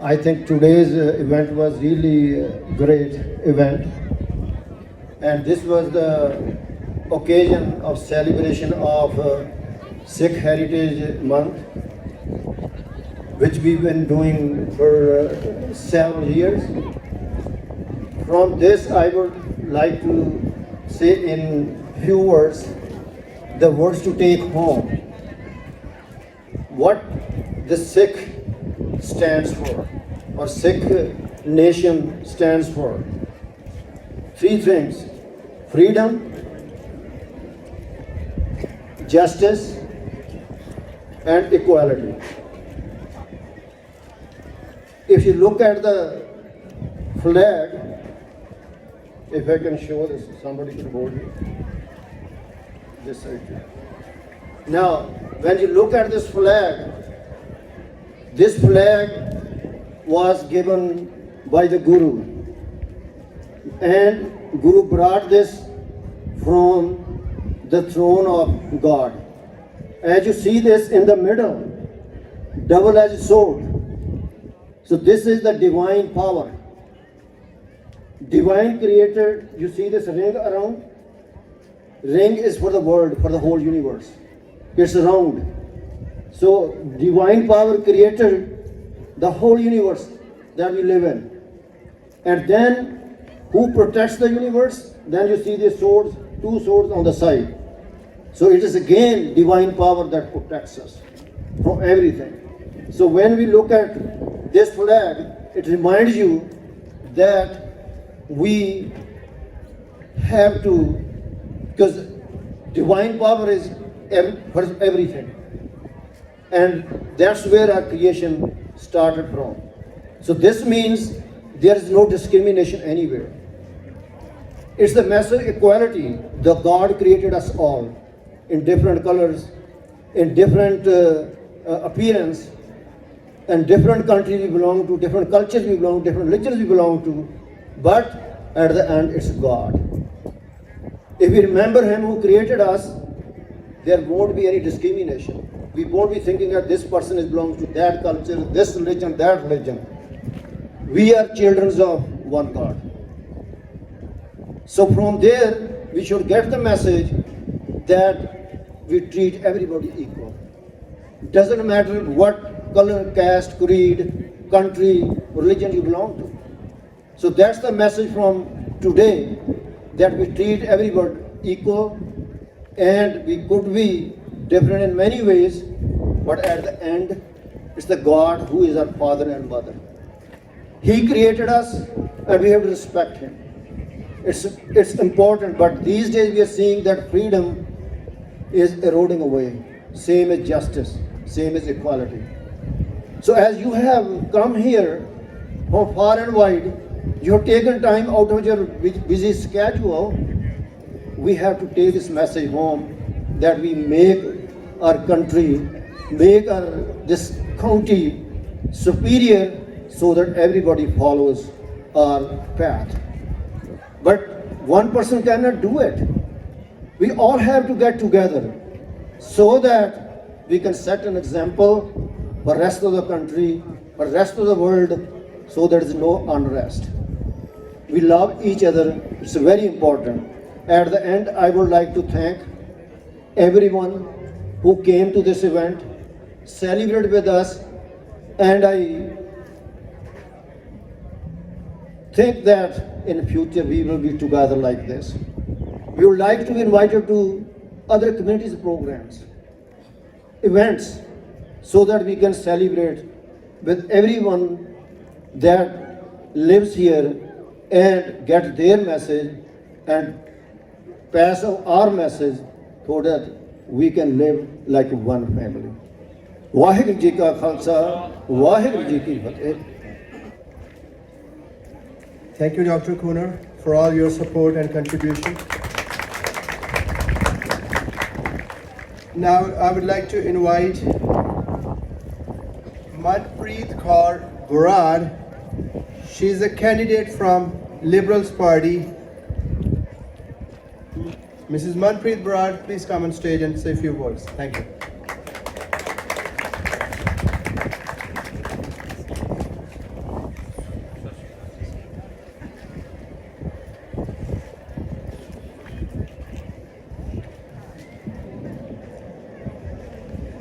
I think today's event was really great event, and this was the occasion of celebration of Sikh Heritage Month, which we've been doing for several years. From this, I would like to say in few words the words to take home. What the Sikh stands for, or Sikh nation stands for. Three things: freedom, justice, and equality. If you look at the flag, if I can show this, somebody can hold it. This side. Now, when you look at this flag was given by the Guru, and Guru brought this from the throne of God. As you see this in the middle, double-edged sword. So this is the divine power. Divine creator, you see this ring around? Ring is for the world, for the whole universe. It's round. So divine power created the whole universe that we live in. And then who protects the universe? Then you see these swords, two swords on the side. So it is again divine power that protects us from everything. So when we look at this flag, it reminds you that we have to, because divine power is for everything. And that's where our creation started from. So this means there is no discrimination anywhere. It's the message of equality. The God created us all in different colors, in different appearance, and different countries we belong to, different cultures we belong to, different religions we belong to. But at the end, it's God. If we remember Him who created us, there won't be any discrimination. We won't be thinking that this person belongs to that culture, this religion, that religion. We are children of one God. So from there, we should get the message that we treat everybody equal. It doesn't matter what color, caste, creed, country, religion you belong to. So that's the message from today, that we treat everybody equal, and we could be different in many ways, but at the end, it's the God who is our father and mother. He created us, and we have to respect Him. It's important, but these days we are seeing that freedom is eroding away. Same as justice, same as equality. So as you have come here from far and wide, you have taken time out of your busy schedule. We have to take this message home that we make our country, make this county superior so that everybody follows our path. But one person cannot do it. We all have to get together so that we can set an example for the rest of the country, for the rest of the world, so there is no unrest. We love each other. It's very important. At the end, I would like to thank everyone who came to this event, celebrated with us, and I think that in future we will be together like this. We would like to invite you to other communities programs, events, so that we can celebrate with everyone that lives here and get their message and pass on our message so that we can live like one family. Vaheguru Ji Ka Khalsa, Vaheguru Ji Ki Fateh. Thank you, Dr. Kunar, for all your support and contribution. Now, I would like to invite Manpreet Kaur Burad. She's a candidate from Liberals Party. Mrs. Manpreet Burad, please come on stage and say a few words. Thank you.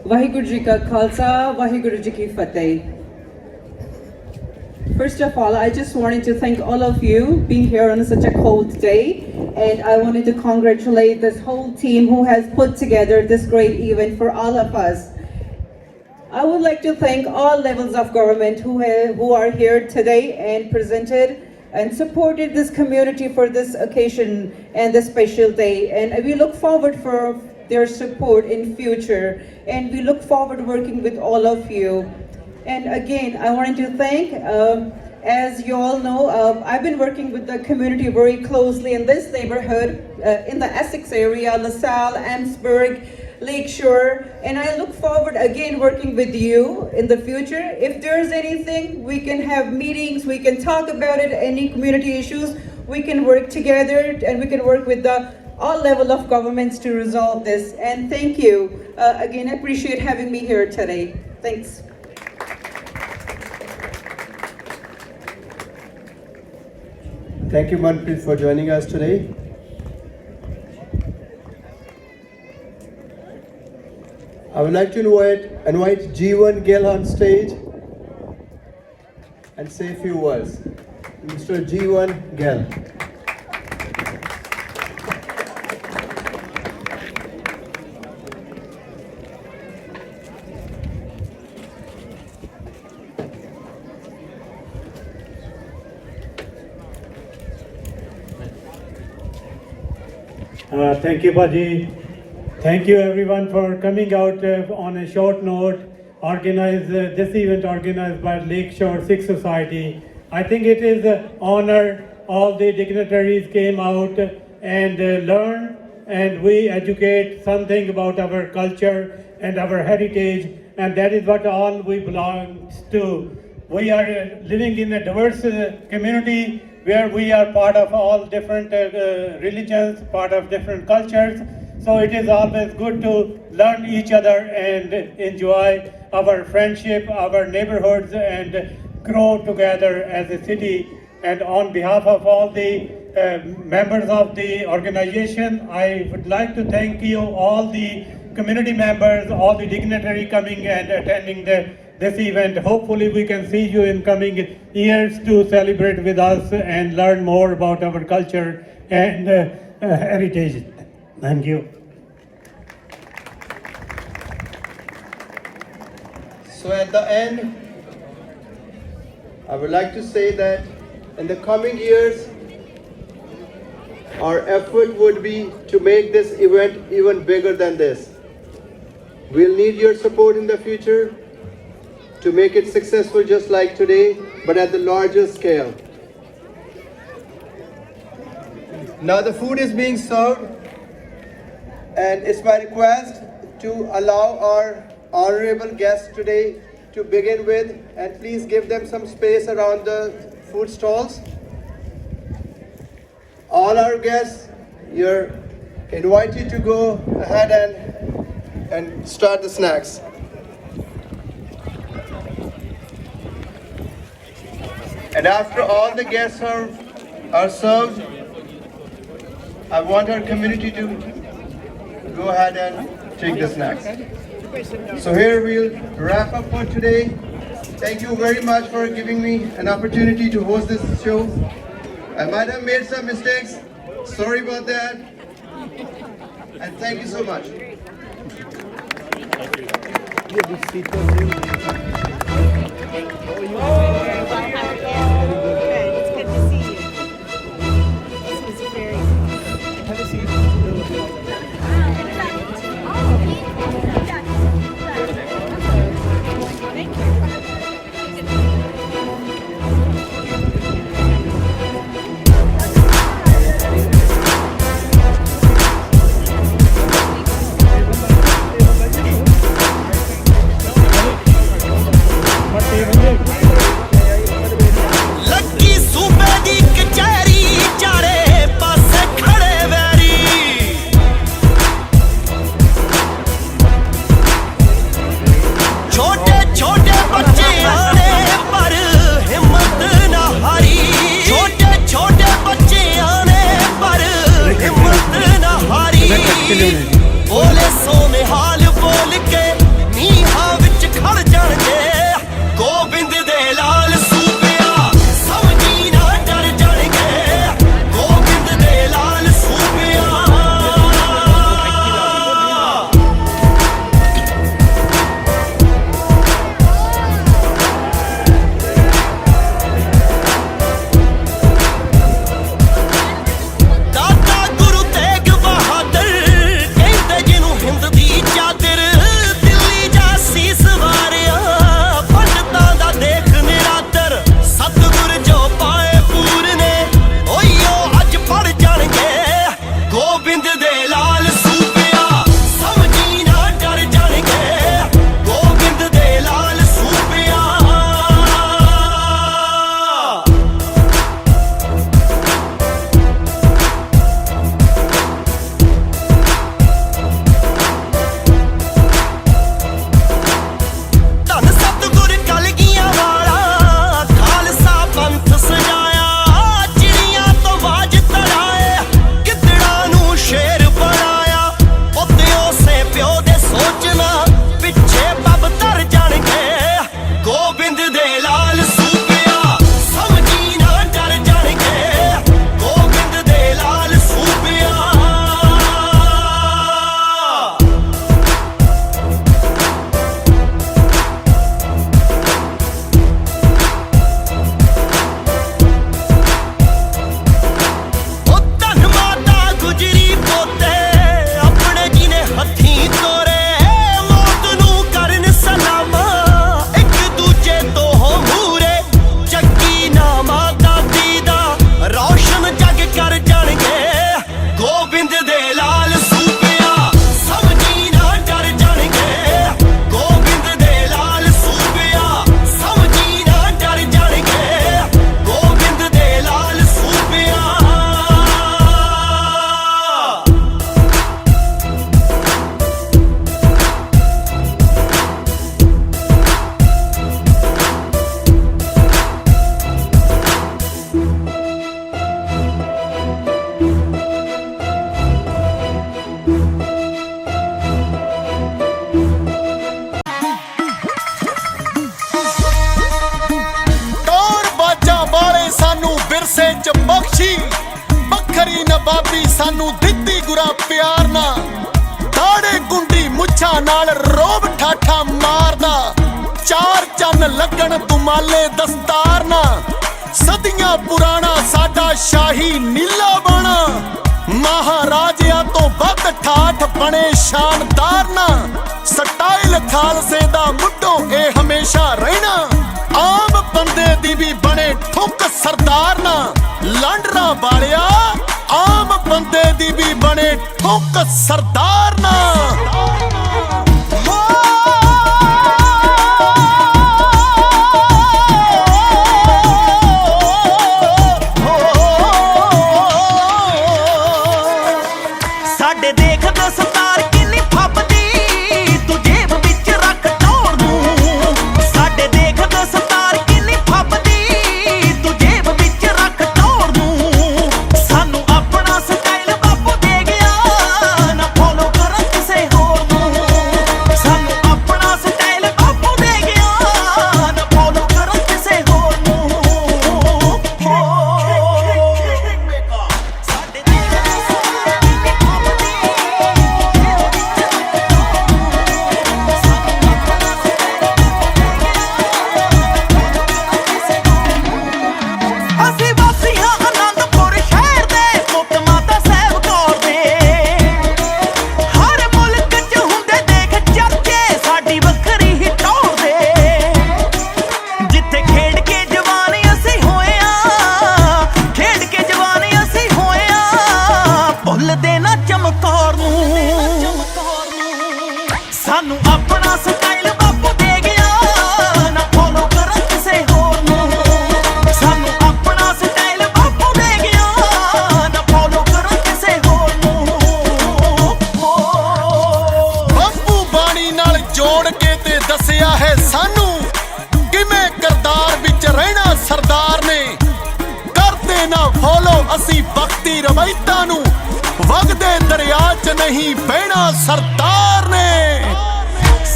Vaheguru Ji Ka Khalsa, Vaheguru Ji Ki Fateh. First of all, I just wanted to thank all of you being here on such a cold day, and I wanted to congratulate this whole team who has put together this great event for all of us. I would like to thank all levels of government who are here today and presented and supported this community for this occasion and this special day. And we look forward for their support in future, and we look forward to working with all of you. And again, I wanted to thank, as you all know, I've been working with the community very closely in this neighborhood, in the Essex area, LaSalle, Amesburg, Lakeshore, and I look forward again working with you in the future. If there's anything, we can have meetings, we can talk about it, any community issues, we can work together and we can work with all level of governments to resolve this. And thank you. Again, I appreciate having me here today. Thanks. Thank you, Manpreet, for joining us today. I would like to invite G1 Gill on stage and say a few words. Mr. G1 Gill. Thank you, Baji. Thank you everyone for coming out on a short note, this event organized by Lakeshore Sikh Society. I think it is an honor all the dignitaries came out and learned, and we educate something about our culture and our heritage, and that is what all we belong to. We are living in a diverse community where we are part of all different religions, part of different cultures. So it is always good to learn each other and enjoy our friendship, our neighborhoods, and grow together as a city. And on behalf of all the members of the organization, I would like to thank you, all the community members, all the dignitary coming and attending this event. Hopefully we can see you in coming years to celebrate with us and learn more about our culture and heritage. Thank you. So at the end, I would like to say that in the coming years, our effort would be to make this event even bigger than this. We'll need your support in the future to make it successful just like today, but at the larger scale. Now the food is being served, and it's my request to allow our honorable guests today to begin with, and please give them some space around the food stalls. All our guests, you're invited to go ahead and start the snacks. And after all the guests are served, I want our community to go ahead and take the snacks. So here we'll wrap up for today. Thank you very much for giving me an opportunity to host this show. I might have made some mistakes. Sorry about that. And thank you so much. It's good to see you. This was very good. Have a seat. Thank you. But ਸਾਨੂੰ ਦਿੱਤੀ ਗੁਰਾ ਪਿਆਰ ਨਾ, ਦਾੜੇ ਗੁੰਡੀ ਮੁੱਛਾਂ ਨਾਲ ਰੋਬ ਠਾਠਾ ਮਾਰਦਾ, ਚਾਰ ਚੰਨ ਲੱਗਣ ਤੁਮਾਲੇ ਦਸਤਾਰ ਨਾ, ਸਦੀਆਂ ਪੁਰਾਣਾ ਸਾਡਾ ਸ਼ਾਹੀ ਨੀਲਾ ਬਾਣਾ, ਮਹਾਰਾਜਿਆਂ ਤੋਂ ਵੱਧ ਠਾਠ ਬਣੇ ਸ਼ਾਨਦਾਰ ਨਾ, ਸਟਾਈਲ ਖਾਲਸੇ ਦਾ ਮੁੱਢੋਂ ਇਹ ਹਮੇਸ਼ਾ ਰਹਿਣਾ, ਆਮ ਬੰਦੇ ਦੀ ਵੀ ਬਣੇ ਠੁੱਕ ਸਰਦਾਰ ਨਾ, ਲਾਂਡਰਾ ਵਾਲਿਆ ਆਮ ਬੰਦੇ ਦੀ ਵੀ ਬਣੇ ਠੁੱਕ ਸਰਦਾਰ ਨਾ। ਸਾਡੇ ਦੇਖ ਦਸਤਾਰ ਕਿੰਨੀ ਫੱਬਦੀ, ਤੂੰ ਜੇਬ ਵਿੱਚ ਰੱਖ ਟੋਰ ਨੂੰ, ਸਾਡੇ ਦੇਖ ਦਸਤਾਰ ਕਿੰਨੀ ਫੱਬਦੀ, ਤੂੰ ਜੇਬ ਵਿੱਚ ਰੱਖ ਟੋਰ ਨੂੰ, ਸਾਨੂੰ ਆਪਣਾ ਸਟਾਈਲ ਬਾਪੂ ਦੇ ਗਿਆ, ਨਾ ਫੋਲੋ ਕਰ ਕਿਸੇ ਹੋਰ ਨੂੰ, ਸਾਨੂੰ ਆਪਣਾ ਸਟਾਈਲ ਬਾਪੂ ਦੇ ਗਿਆ, ਨਾ ਫੋਲੋ ਕਰ ਕਿਸੇ ਹੋਰ ਨੂੰ। ਅਸੀਂ ਵਾਸੀ ਹਾਂ ਆਨੰਦਪੁਰ ਸ਼ਹਿਰ ਦੇ, ਪੁੱਤ ਮਾਤਾ ਸਾਹਿਬ ਕੌਰ ਦੇ, ਹਰ ਮੁਲਕ 'ਚ ਹੁੰਦੇ ਦੇਖ ਚਰਚੇ, ਸਾਡੀ ਵੱਖਰੀ ਹੀ ਟੌਰ ਦੇ, ਜਿੱਥੇ ਖੇਡ ਕੇ ਜਵਾਨ ਅਸੀਂ ਹੋਏ ਆਂ, ਖੇਡ ਕੇ ਜਵਾਨ ਅਸੀਂ ਹੋਏ ਆਂ, ਭੁੱਲਦੇ ਨਾ ਚਮਕੌਰ ਨੂੰ, ਸਾਨੂੰ ਆਪਣਾ ਸਟਾਈਲ ਬਾਪੂ ਦੇ ਗਿਆ, ਨਾ ਫੋਲੋ ਕਰ ਕਿਸੇ ਹੋਰ ਨੂੰ, ਸਾਨੂੰ ਆਪਣਾ ਸਟਾਈਲ ਬਾਪੂ ਦੇ ਗਿਆ, ਨਾ ਫੋਲੋ ਕਰ ਕਿਸੇ ਹੋਰ ਨੂੰ। ਬਾਪੂ ਬਾਣੀ ਨਾਲ ਜੋੜ ਕੇ ਤੇ ਦੱਸਿਆ ਹੈ ਸਾਨੂੰ, ਕਿਵੇਂ ਕਰਤਾਰ ਵਿੱਚ ਰਹਿਣਾ ਸਰਦਾਰ ਨੇ, ਕਰਦੇ ਨਾ ਫੋਲੋ ਅਸੀਂ ਵਕਤੀ ਰਵਾਇਤਾਂ ਨੂੰ, ਵਗਦੇ ਦਰਿਆ 'ਚ ਨਹੀਂ ਬਹਿਣਾ ਸਰਦਾਰ ਨੇ।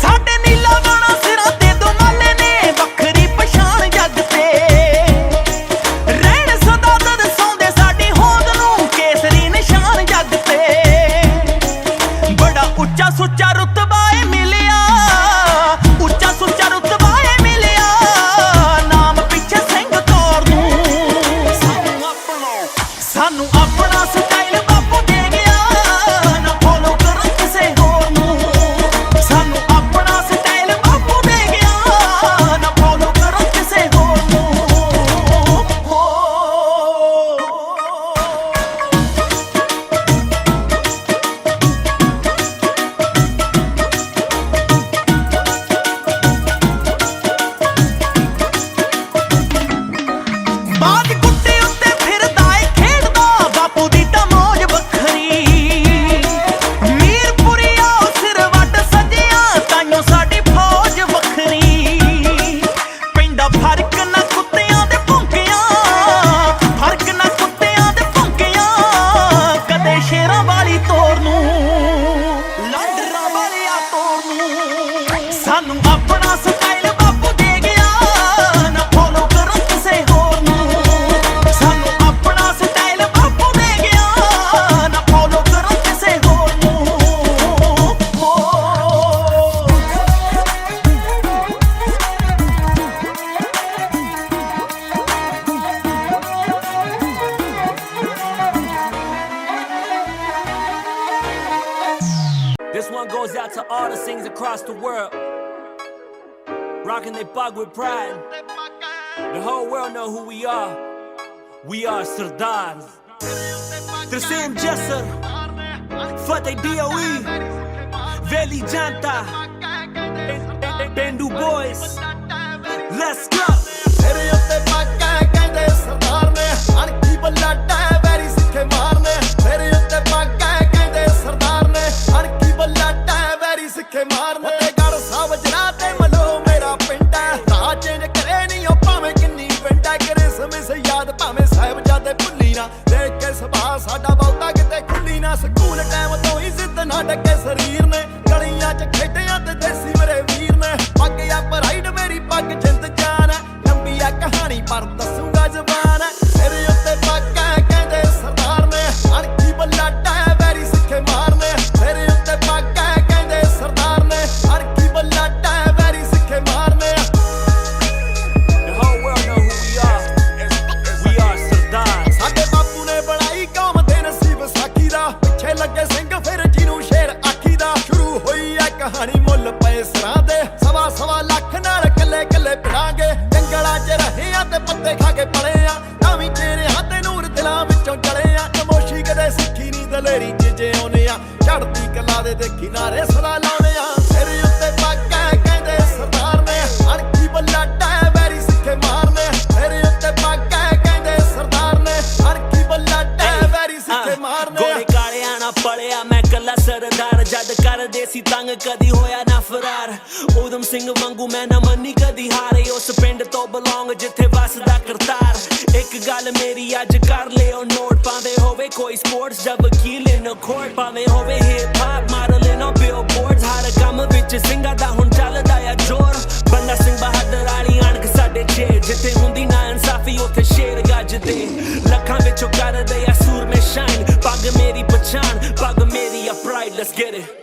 ਸਾਡੇ ਨੀਲਾ ਬਾਣਾ ਸਿਰਾਂ ਤੇ ਦੁਮਾਲੇ ਨੇ, ਵੱਖਰੀ ਪਛਾਣ ਜੱਗ ਤੇ, ਰਹਿਣ ਸਦਾ ਦਰਸਾਉਂਦੇ ਸਾਡੀ ਹੋਂਦ ਨੂੰ, ਕੇਸਰੀ ਨਿਸ਼ਾਨ ਜੱਗ ਤੇ, ਬੜਾ ਉੱਚਾ ਸੁੱਚਾ ਰੁਤਬਾ ਏ ਮਿਲਿਆ, ਉੱਚਾ ਸੁੱਚਾ ਰੁਤਬਾ ਏ ਮਿਲਿਆ, ਨਾਮ ਪਿੱਛੇ ਸਿੰਘ ਕੌਰ ਨੂੰ, ਸਾਨੂੰ ਆਪਣਾ ਸਟਾਈਲ ਬਾਪੂ ਦੇ ਗਿਆ, ਨਾ ਫੋਲੋ ਕਰ ਕਿਸੇ ਹੋਰ ਨੂੰ, ਸਾਨੂੰ ਆਪਣਾ ਸਟਾਈਲ ਬਾਪੂ ਦੇ ਗਿਆ, ਨਾ ਫੋਲੋ ਕਰ ਕਿਸੇ ਹੋਰ ਨੂੰ। ਬਾਜ ਕੁੱਤੇ ਉੱਤੇ ਫਿਰਦਾ ਏ ਖੇਡਦਾ, ਬਾਪੂ ਦੀ ਤਾਂ ਮੌਜ ਵੱਖਰੀ, ਮੀਰਪੁਰੀਆ ਸਿਰ ਵੱਟ ਸਜਿਆ, ਤਾਈਓ ਸਾਡੀ ਫੌਜ ਵੱਖਰੀ, ਪੈਂਦਾ ਫਰਕ ਨਾ ਕੁੱਤਿਆਂ ਦੇ ਭੌਂਕਿਆਂ, ਫਰਕ ਨਾ ਕੁੱਤਿਆਂ ਦੇ ਭੌਂਕਿਆਂ, ਕਦੇ ਸ਼ੇਰਾਂ ਵਾਲੀ ਤੋਰ ਨੂੰ, ਲਾਂਡਰਾਂ ਵਾਲਿਆ ਤੋਰ ਨੂੰ, ਸਾਨੂੰ ਆਪਣਾ ਸਟਾਈਲ ਬਾਪੂ ਦੇ ਗਿਆ, ਨਾ ਫੋਲੋ ਕਰ ਕਿਸੇ ਹੋਰ ਨੂੰ, ਸਾਨੂੰ ਆਪਣਾ ਸਟਾਈਲ ਬਾਪੂ ਦੇ ਗਿਆ, ਨਾ ਫੋਲੋ ਕਰ ਕਿਸੇ ਹੋਰ ਨੂੰ। This one goes out to all the singers across the world, rocking their bug with pride. The whole world know who we are. We are Sardars. Terceiro Jesser, Fateh DOE, Veli Janta, Bendu Boys. Let's go. ਤੇਰੇ ਉੱਤੇ ਪੱਕਾ ਕਹਿੰਦੇ ਸਰਦਾਰ ਨੇ, ਅਣਖੀ ਬੱਲਾਟਾ very ਸਿੱਖੇ ਮਾਰਨੇ, ਤੇਰੇ ਉੱਤੇ ਪੱਕਾ ਕਹਿੰਦੇ ਸਰਦਾਰ ਨੇ, ਅਣਖੀ ਬੱਲਾਟਾ ਵੈਰੀ ਸਿੱਖੇ ਮਾਰਨੇ, ਗੜ ਸਾਹਿਬ ਜਰਾ ਤੇ ਮਲੋ ਮੇਰਾ ਪਿੰਡ ਹੈ, ਰਾਹ ਚੇਂਜ ਕਰੇ ਨਹੀਂ ਉਹ ਭਾਵੇਂ ਕਿੰਨੀ ਪਿੰਡ ਹੈ, ਕ੍ਰਿਸਮਸ ਯਾਦ ਭਾਵੇਂ ਸਾਹਿਬਜ਼ਾਦੇ ਭੁੱਲੀ ਨਾ, ਦੇਖ ਕੇ ਸੁਭਾਅ ਸਾਡਾ ਬਹੁਤਾ ਕਿਤੇ ਖੁੱਲੀ ਨਾ, ਸਕੂਲ ਟਾਈਮ ਤੋਂ ਹੀ ਜ਼ਿੱਦ ਨਾ ਡੱਕੇ ਸਰੀਰ ਨੇ, ਗਲੀਆਂ 'ਚ ਖੇਡਿਆਂ ਤੇ ਦੇਸੀ ਮੇਰੇ ਵੀਰ ਨੇ, ਪੱਗ ਆ ਪ੍ਰਾਈਡ ਮੇਰੀ ਪੱਗ ਜਿੰਦ ਜਾਨ ਹੈ, सवा लख नाल कल्ले कल्ले पिड़ांगे जंगलां च रहे आ ते पत्ते खा के पले आ तावी चेहरियां ते नूर दिलां विचों जले आ नमोशी कदे सिੱਖੀ नहीं दलेरी च जे आउने आ चढ़दी कला दे देखी नारे सदा लाउने आ सिर उत्ते पੱਗ है कहंदे सरदार ने अणखी बल्ला टै वैरी सिੱਖੇ मारने सिर उत्ते पੱਗ है कहंदे सरदार ने अणखी बल्ला टै वैरी सिੱਖੇ मारने गोरे कालियां ना पड़िया मैं कला सरदार जद करदे सी तंग कदी होया ना फरार उधम सिंह वांगू मैं ना मन्नी कदी हारे उस पिंड तो बिलोंग जिथे वसदा करतार एक गल मेरी अज कर लियो नोट पावे होवे कोई स्पोर्ट्स जब वकील इन कोर्ट पावे होवे हिप हॉप मॉडल इन बिलबोर्ड्स हर काम विच सिंगा दा हुण चलदा आ जोर बंदा सिंह बहादुर वाली अणख साडे छे जिथे हुंदी ना इंसाफी उथे शेर गजदे लखां विचों करदे आ सूर में शाइन पग मेरी पहचान पग मेरी आ प्राइड लेट्स गेट इट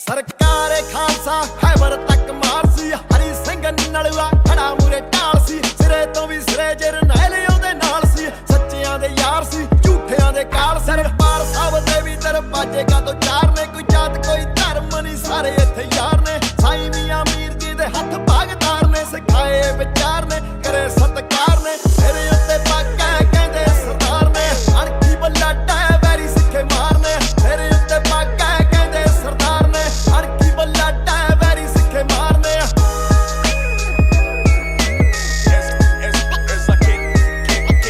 सरकारे खालसा खैबर तक मारसी हरी ਸਿੰਘ ਨਲੂਆ ਖੜਾ ਮੂਰੇ ਢਾਲ ਸੀ ਸਿਰੇ ਤੋਂ ਵੀ ਸਿਰੇ ਜਰਨੈਲ ਉਹਦੇ ਨਾਲ ਸੀ ਸੱਚਿਆਂ ਦੇ ਯਾਰ ਸੀ ਝੂਠਿਆਂ ਦੇ ਕਾਲ ਸਰਪਾਲ ਸਾਹਿਬ ਦੇ ਵੀ ਦਰਵਾਜ਼ੇ ਕਾ ਤੋਂ ਚਾਰ ਨੇ ਕੋਈ ਜਾਤ ਕੋਈ ਧਰਮ ਨਹੀਂ ਸਾਰੇ ਇੱਥੇ ਯਾਰ ਨੇ ਸਾਈਂ ਮੀਆਂ ਮੀਰ ਜੀ ਦੇ ਹੱਥ ਭਾਗਦਾਰ ਨੇ ਸਿਖਾਏ ਵਿਚਾਰ ਨੇ ਕਰੇ ਸਤਕਾਰ ਨੇ ਸਿਰੇ ਉੱਤੇ ਪੱਗ ਹੈ ਕਹਿੰਦੇ ਸਰਦਾਰ ਨੇ ਅਣਖੀ ਬੱਲਾ ਟੈ ਵੈਰੀ ਸਿੱਖੇ ਮਾਰਨੇ ਸਿਰੇ ਉੱਤੇ ਪੱਗ ਹੈ ਕਹਿੰਦੇ ਸਰਦਾਰ ਨੇ ਅਣਖੀ ਬੱਲਾ ਟੈ ਵੈਰੀ ਸਿੱਖੇ ਮਾਰਨੇ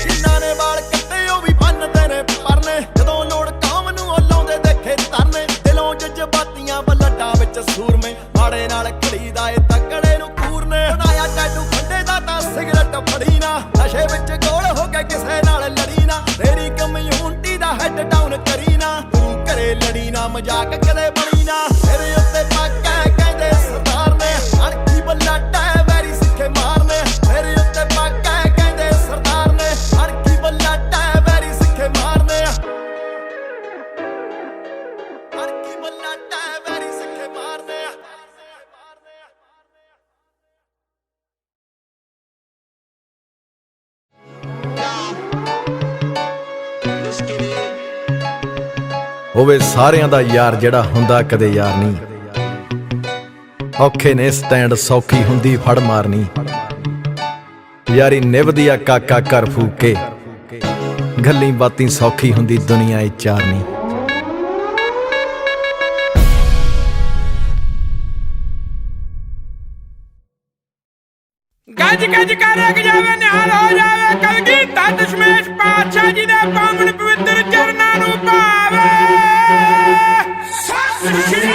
ਜਿਨ੍ਹਾਂ ਨੇ ਵਾਲ ਕੱਟੇ ਉਹ ਵੀ ਬੰਨਦੇ ਨੇ ਪਰਨੇ ਜਦੋਂ ਲੋੜ ਕਾਮ ਨੂੰ ਉਹ ਲਾਉਂਦੇ ਦੇਖੇ ਤਰਨੇ ਦਿਲੋਂ ਜਜ਼ਬਾਤੀਆਂ ਬਲੱਡਾਂ ਵਿੱਚ ਸੂਰਮੇ ਮਾੜੇ ਨਾਲ ਖੜੀਦਾ ਏ ਤਕੜੇ ਨੂੰ ਕੂਰਨੇ ਬਣਾਇਆ ਟੈਟੂ ਖੰਡੇ ਦਾ ਤਾਂ ਸਿਗਰਟ ਫੜੀ ਨਾ ਨਸ਼ੇ ਵਿੱਚ ਗੋਲ ਹੋ ਕੇ ਕਿਸੇ ਨਾਲ ਲੜੀ ਨਾ ਤੇਰੀ ਕਮਿਊਨਿਟੀ ਦਾ ਹੈਡ ਡਾਊਨ ਕਰੀ ਨਾ ਤੂੰ ਘਰੇ ਲੜੀ ਨਾ ਮਜ਼ਾਕ ਕਦੇ ਬਣੀ ਨਾ ਤੇਰੇ ਉੱਤੇ ਪੱਗ ਹੈ ਕਹਿੰਦੇ ਸਰਦਾਰ ਨੇ ਅਣਖੀ ਬੱਲਾ ਟੈ ਵੈਰੀ ਸਿੱਖੇ ਮਾਰਨੇ ਤੇਰੇ ਉੱਤੇ ਪੱਗ ਹੈ ਕਹਿੰਦੇ ਸਰਦਾਰ ਨੇ ਅਣਖੀ ਬੱਲਾ ਟੈ ਵੈਰੀ ਸਿੱਖੇ ਮਾਰਨੇ ਅਣਖੀ ਬੱਲਾ ਟੈ ਵੈਰੀ ਸਿੱਖੇ ਮਾਰਨੇ ਹੋਵੇ ਸਾਰਿਆਂ ਦਾ ਯਾਰ ਜਿਹੜਾ ਹੁੰਦਾ ਕਦੇ ਯਾਰ ਨਹੀਂ ਔਖੇ ਨੇ ਸਟੈਂਡ ਸੌਖੀ ਹੁੰਦੀ ਫੜ ਮਾਰਨੀ ਯਾਰੀ ਨਿਭਦੀ ਆ ਕਾਕਾ ਘਰ ਫੂਕ ਕੇ ਗੱਲੀ ਬਾਤੀ ਸੌਖੀ ਹੁੰਦੀ ਦੁਨੀਆ ਏ ਚਾਰਨੀ ਗੱਜ ਗੱਜ ਕਰ ਜਾਵੇ ਨਿਹਾਲ ਹੋ ਜਾਵੇ ਕਲਗੀਧਰ ਦਸ਼ਮੇਸ਼ ਪਾਤਸ਼ਾਹ ਜੀ ਦੇ ਪਾਵਨ ਪਵਿੱਤਰ ਚਰਨਾਂ ਨੂੰ ਪਾਵੇ ਸਤਿ ਸ਼੍ਰੀ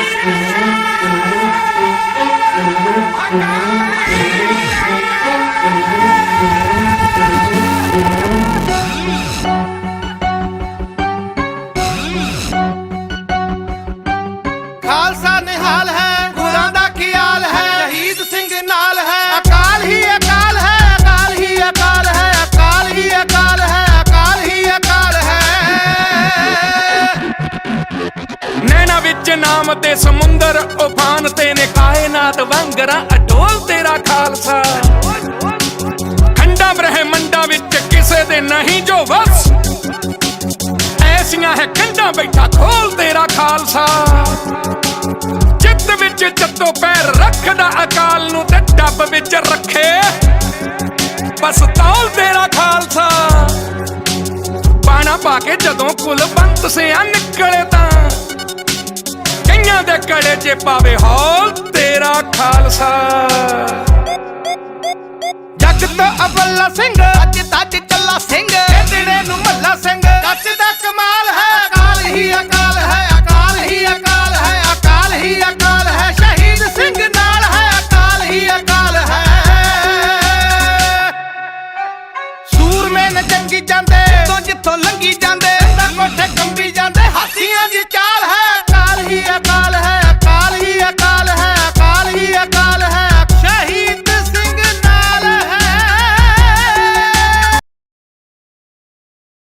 ਖਾਲਸਾ ਨਿਹਾਲ ਹੈ ਗੁਰਾਂ ਦਾ ਖਿਆਲ ਹੈ ਸ਼ਹੀਦ ਸਿੰਘ ਨਾਲ ਹੈ ਅਕਾਲ ਹੀ ਅਕਾਲ ਹੈ ਅਕਾਲ ਹੀ ਅਕਾਲ ਹੈ ਅਕਾਲ ਹੀ ਅਕਾਲ ਹੈ ਅਕਾਲ ਹੀ ਅਕਾਲ ਹੈ ਨੈਣਾ ਵਿੱਚ ਨਾਮ ਤੇ ਸਮੁੰਦਰ ਉਫਾਨ ਤੇ ਨੇ ਕਾਇਨਾਤ ਵਾਂਗਰਾ ਅਡੋਲ ਤੇਰਾ ਖਾਲਸਾ ਖੰਡਾ ਬ੍ਰਹਿਮੰਡਾਂ ਵਿੱਚ ਕਿਸੇ ਦੇ ਨਹੀਂ ਜੋ ਵਸ ਐਸੀਆਂ ਹੈ ਕੰਧਾਂ ਬੈਠਾ ਖੋਲ ਤੇਰਾ ਖਾਲਸਾ ਚਿੱਤ ਵਿੱਚ ਜੱਤੋਂ ਪੈਰ ਰੱਖਦਾ ਅਕਾਲ ਨੂੰ ਤੇ ਡੱਬ ਵਿੱਚ ਰੱਖੇ ਬਸ ਤੌਲ ਤੇਰਾ ਖਾਲਸਾ ਬਾਣਾ ਪਾ ਕੇ ਜਦੋਂ ਕੁਲਵੰਤ ਸਿਆ ਨਿਕਲੇ ਤਾਂ ਕਈਆਂ ਦੇ ਕੜੇ 'ਚ ਪਾਵੇ ਹੌਲ ਤੇਰਾ ਖਾਲਸਾ ਜੱਗ ਤੋਂ ਅਬਲਾ ਸਿੰਘ ਅੱਜ ਤੱਜ ਚੱਲਾ ਸਿੰਘ ਇਹਦੇ ਨੂੰ ਮੱਲਾ ਸਿੰਘ ਕੱਚ ਦਾ ਕਮਾਲ ਹੈ ਅਕਾਲ ਹੀ ਅਕਾਲ ਹੈ ਅਕਾਲ ਹੀ ਅਕਾਲ ਹੈ ਅਕਾਲ ਹੀ ਅਕਾਲ ਹੈ ਸ਼ਹੀਦ ਸਿੰਘ ਨਾਲ ਹੈ ਅਕਾਲ ਹੀ ਅਕਾਲ ਹੈ ਸੂਰਮੇ ਨੇ ਜੰਗੀ ਜਾਂਦੇ ਜਿੱਥੋਂ ਲੰਗੀ ਜਾਂਦੇ ਕੋਠੇ ਕੰਬੀ ਜਾਂਦੇ ਹਾਥੀਆਂ ਦੀ ਚਾਲ